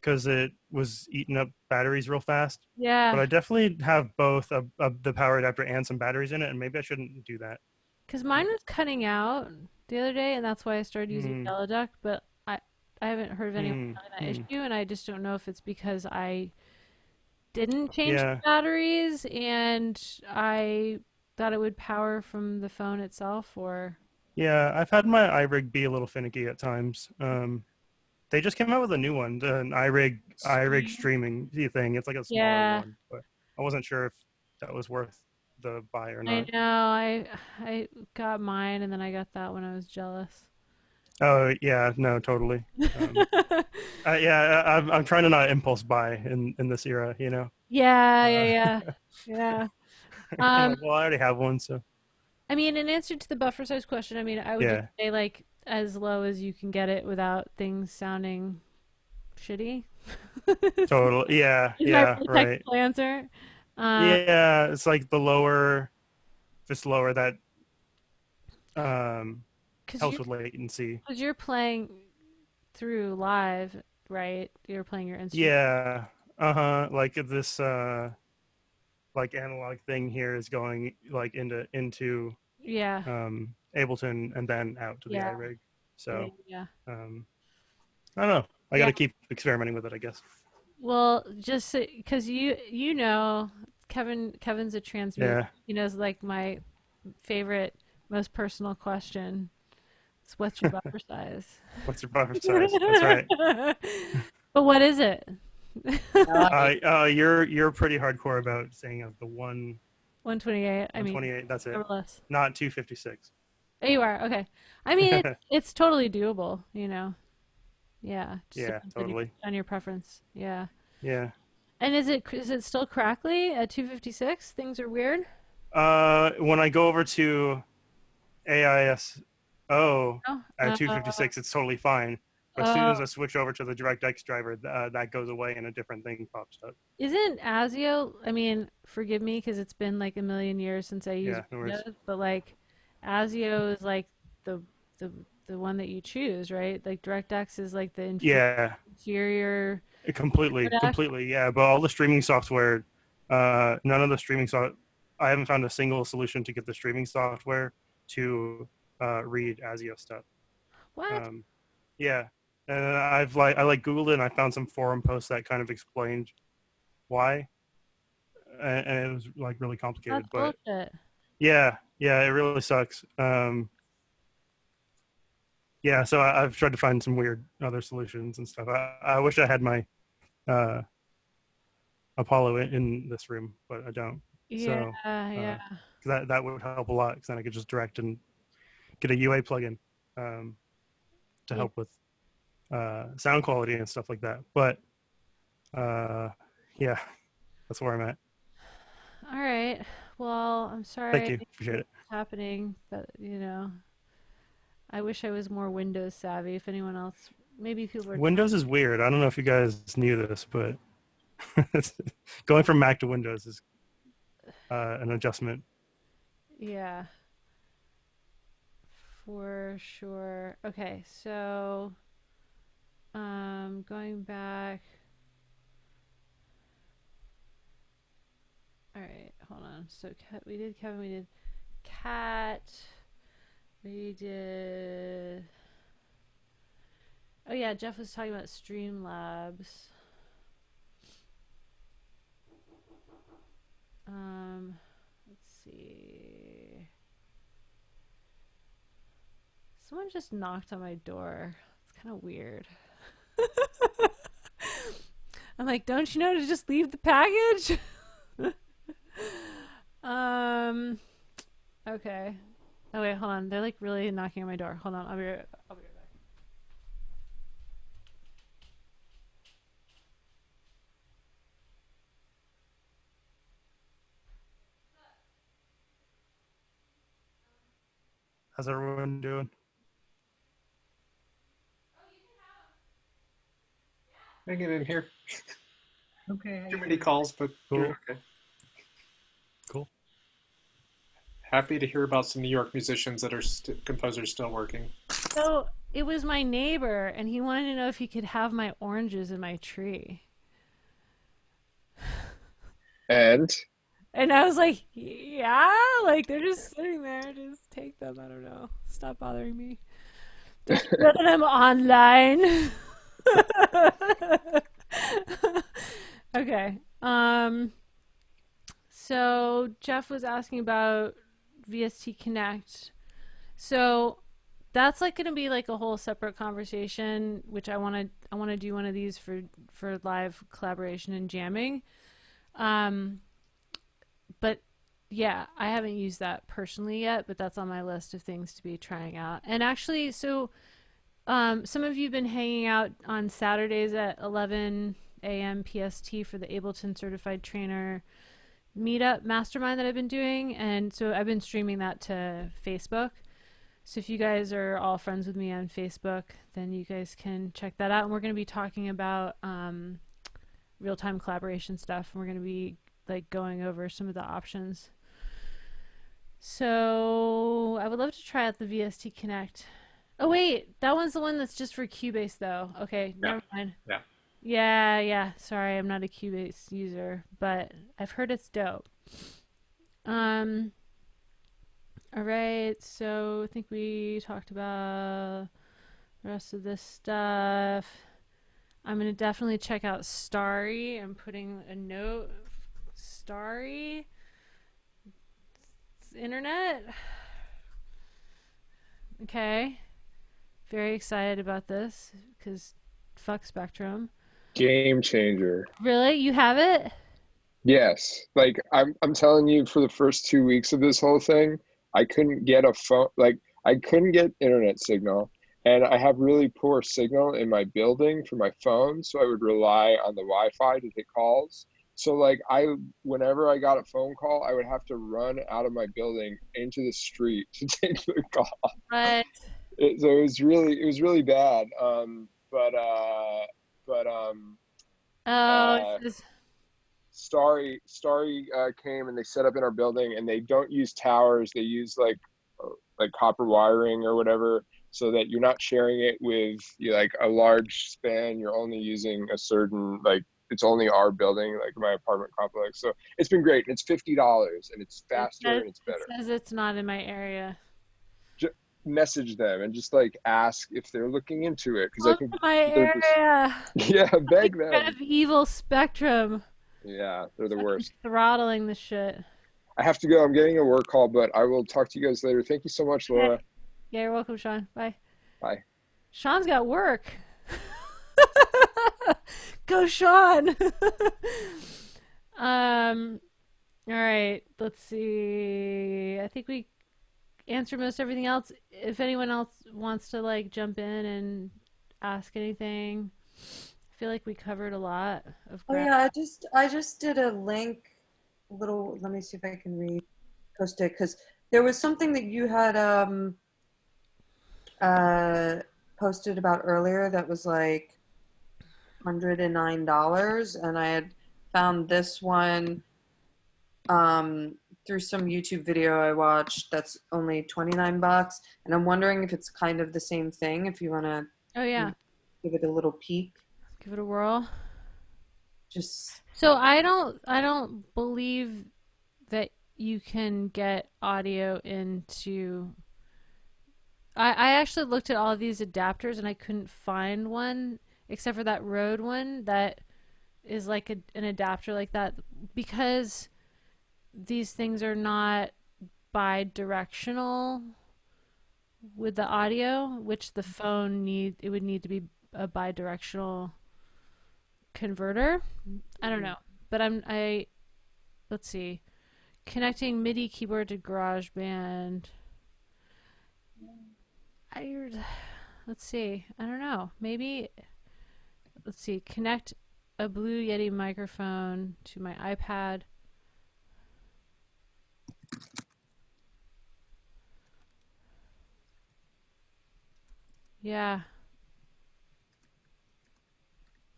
because it was eating up batteries real fast. But Yeah, I definitely have both the power adapter and some batteries in it, and maybe I shouldn't do that. because mine was cutting out the other day, and that's why I started using Hmm. Yellow Duck. But I haven't heard of anyone Hmm. having that Hmm. issue, and I just don't know if it's because I didn't change the Yeah. batteries and I thought it would power from the phone itself, or Yeah. I've had my iRig be a little finicky at times. They just came out with a new one, the iRig stream. streaming thing. It's like a smaller Yeah, one, but I wasn't sure if that was worth the buy or I not. know. I got mine, and then I got that when I was jealous. Oh yeah, no, totally. Um, yeah, I'm trying to not impulse buy in this era. Yeah, yeah, Uh, yeah, yeah. I'm Um, like, well, I already have one, so I mean, in answer to the buffer size question, I mean, I would just yeah, say like as low as you can get it without things sounding shitty. is, total. Yeah, is my yeah, really right. technical answer. Um, Yeah, it's like the lower, if it's lower, that um because helps with latency. you're playing through live, right? You're playing your instrument. Yeah, like this like analog thing here is going like into Yeah, Ableton and then out to the yeah, iRig. yeah, So yeah. um I don't know. I got Yeah. to keep experimenting with it, I guess. Well, just because you know, Kevin's a transmute. Yeah. He knows like my favorite, most personal question. It's what's your buffer size? What's your buffer size? That's right. But what is it? No, You're pretty hardcore about saying of the 128. I mean, 128. That's it. or less. Not 256. Oh, you are okay. I mean, it's totally doable. Yeah, just Yeah, depends on totally. your preference. Yeah. Yeah. And is it still crackly at 256? Things are weird. When I go over to AISO Oh, at 256, it's totally fine. But as soon oh. as I switch over to the DirectX driver, that goes away and a different thing pops up. Isn't ASIO, I mean, forgive me because it's been like a million years since I used Yeah, no worries. Windows, but like ASIO is like the the the one that you choose, right? Like DirectX is like the Yeah, inferior completely, product. completely. Yeah, but all the streaming software, none of the streaming I haven't found a single solution to get the streaming software to read ASIO stuff. What? Um, yeah, and I like Googled it and I found some forum posts that kind of explained why, and it was like really complicated. That's But bullshit. yeah, it really sucks. Yeah, so I've tried to find some weird other solutions and stuff. I wish I had my uh, Apollo in this room, but I don't. Yeah, So yeah. 'cause that would help a lot, because then I could just direct and get a UA plugin um, to Yeah. help with sound quality and stuff like that. But uh, yeah, that's where I'm at. All right. Well, I'm Thank sorry you, appreciate it. it's happening, but I wish I was more Windows savvy. If anyone else, maybe people are Windows is weird. I don't know if you guys knew this, but going from Mac to Windows is an adjustment. yeah, for sure. Okay, so going back. All right, hold on. So we did Kevin, we did Cat, we did. Oh yeah, Jeff was talking about Streamlabs. let's see. Someone just knocked on my door. It's kind of weird. I'm like, don't you know to just leave the package? um, okay. Oh wait, hold on. They're like really knocking on my door. Hold on, I'll be right back. How's everyone doing? Hanging in here. Okay. Too many calls, but doing Cool. okay. Cool. Happy to hear about some New York musicians that are composers still working. So it was my neighbor, and he wanted to know if he could have my oranges in my tree. And And I was like, yeah, like they're just sitting there. Just take them. I don't know. Stop bothering me. Just put them online. Okay. So Jeff was asking about VST Connect. So that's like going to be like a whole separate conversation, which I want to do one of these for live collaboration and jamming. But yeah, I haven't used that personally yet, but that's on my list of things to be trying out. And actually, so some of you have been hanging out on Saturdays at 11 a.m. PST for the Ableton Certified Trainer meetup mastermind that I've been doing. And so I've been streaming that to Facebook. So if you guys are all friends with me on Facebook, then you guys can check that out. And we're going to be talking about real-time collaboration stuff. And we're going to be like going over some of the options. So I would love to try out the VST Connect. Oh wait, that one's the one that's just for Cubase though. Okay, Yeah. never mind. Yeah. Yeah. Sorry, I'm not a Cubase user, but I've heard it's dope. All right, so I think we talked about the rest of this stuff. I'm gonna definitely check out Starry. I'm putting a note. Starry. It's internet. Okay. Very excited about this because fuck Spectrum. game changer. Really? You have it? Yes. Like I'm telling you, for the first 2 weeks of this whole thing, I couldn't get a phone, like I couldn't get internet signal. And I have really poor signal in my building for my phone, so I would rely on the Wi-Fi to take calls. So like whenever I got a phone call, I would have to run out of my building into the street to take the call. But So it was really bad. But oh, uh, it's just, Starry came and they set up in our building, and they don't use towers. They use like copper wiring or whatever, so that you're not sharing it with like a large span. You're only using a certain, like, it's only our building, like my apartment complex. So it's been great. And it's $50 and it's faster and it's it better. says it's not in my area. Message them and just like ask if they're looking into it, because I Come think to my they're just, area. yeah, beg them. Kind of evil Spectrum. Yeah, they're the worst. Throttling the shit. I have to go. I'm getting a work call, but I will talk to you guys later. Thank you so much, Laura. Yeah, you're welcome, Sean. Bye. Bye. Sean's got work. Go, Sean. All right. Let's see. I think we answered most everything else. If anyone else wants to like jump in and ask anything, I feel like we covered a lot of Oh ground. yeah, I just did a link. Little. Let me see if I can repost it, because there was something that you had posted about earlier that was like $109, and I had found this one through some YouTube video I watched that's only $29, and I'm wondering if it's kind of the same thing. If you want to Oh yeah. give it a little peek, Give it a whirl. just So I don't believe that you can get audio into. I actually looked at all of these adapters and I couldn't find one except for that Rode one that is like an adapter like that, because these things are not bi-directional with the audio, which the phone it would need to be a bi-directional converter. I don't know, but let's see, connecting MIDI keyboard to GarageBand. I let's see. I don't know. Maybe let's see. Connect a Blue Yeti microphone to my iPad. Yeah.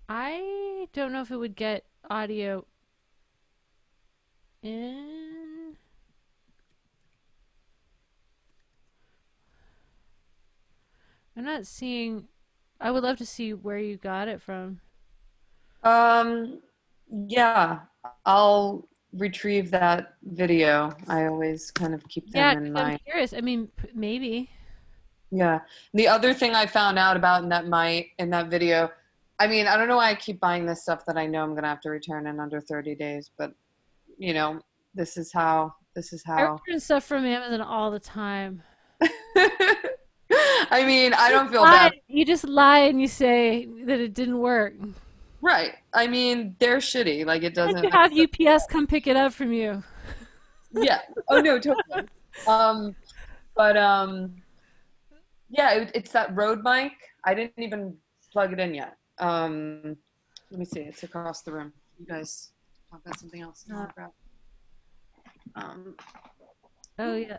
I don't know if it would get audio in. I'm not seeing. I would love to see where you got it from. Um, yeah, I'll retrieve that video. I always kind of keep them Yeah, in 'cause I'm my. curious. I mean, maybe. Yeah. The other thing I found out about in that video, I mean, I don't know why I keep buying this stuff that I know I'm gonna have to return in under 30 days, but you know, this is I how. return stuff from Amazon all the time. I mean, I don't feel Lie. bad. You just lie and you say that it didn't work. Right. I mean, they're shitty. Like it Why don't doesn't you make have sense. UPS come pick it up from you? Yeah. Oh no, totally. Um, but yeah, it's that Rode mic. I didn't even plug it in yet. Let me see. It's across the room. You guys talk about something else. Uh, I'll grab. Um, oh yeah,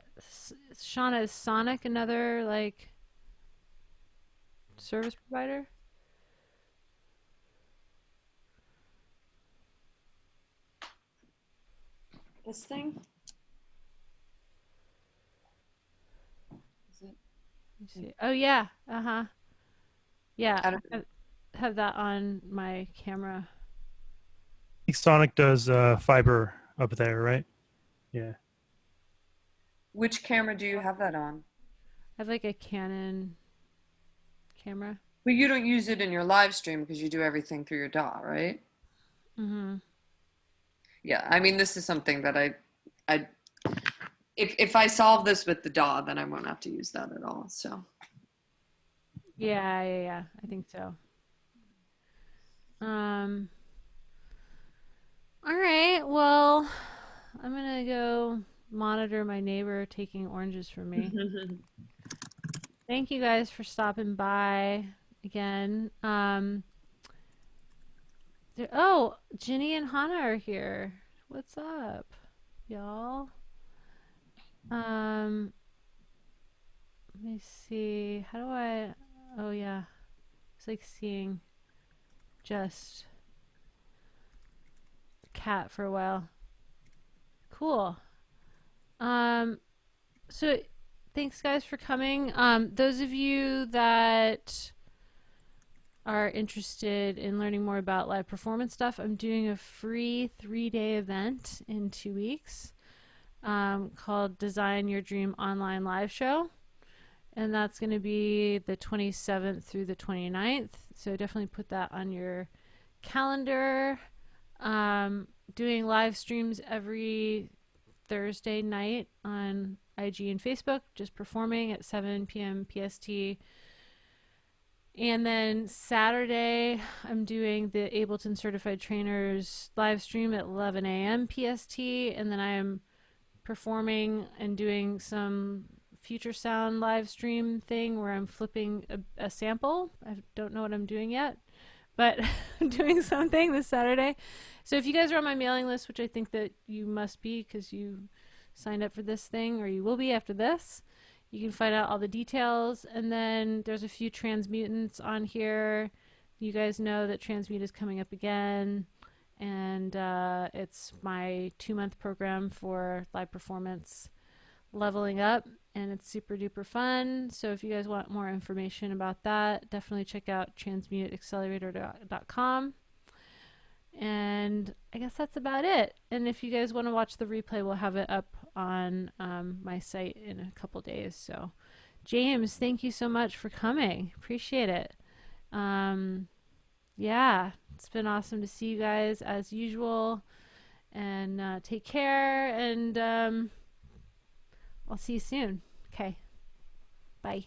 Shauna, is Sonic another like service provider? this thing. Is it? Let me see. Oh yeah, uh-huh. Yeah, I don't I have that on my camera. I think Sonic does fiber up there, right? Yeah. Which camera do you have that on? I have like a Canon camera. But you don't use it in your live stream because you do everything through your DAW, right? Mm-hmm. Yeah. I mean, this is something that I, if I solve this with the DAW, then I won't have to use that at all. So. Yeah. I think so. Um. All right. Well, I'm gonna go monitor my neighbor taking oranges from me. Thank you guys for stopping by again. Oh, Ginny and Hannah are here. What's up, y'all? Um, Let me see. How do I? Oh yeah, it's like seeing just cat for a while. Cool. Um, so thanks guys for coming. Those of you that are interested in learning more about live performance stuff, I'm doing a free 3-day event in 2 weeks called Design Your Dream Online Live Show. And that's going to be the 27th through the 29th. So definitely put that on your calendar. Doing live streams every Thursday night on IG and Facebook, just performing at 7 p.m. PST. And then Saturday, I'm doing the Ableton Certified Trainers live stream at 11 a.m. PST. And then I am performing and doing some Future Sound live stream thing where I'm flipping a sample. I don't know what I'm doing yet, but I'm doing something this Saturday. So if you guys are on my mailing list, which I think that you must be because you signed up for this thing, or you will be after this, you can find out all the details. And then there's a few Transmutants on here. You guys know that Transmute is coming up again. And it's my 2-month program for live performance leveling up. And it's super duper fun. So if you guys want more information about that, definitely check out transmuteaccelerator.com. And I guess that's about it. And if you guys want to watch the replay, we'll have it up on my site in a couple days. So, James, thank you so much for coming. Appreciate it. Yeah, it's been awesome to see you guys as usual. And take care, and I'll see you soon. Okay. Bye.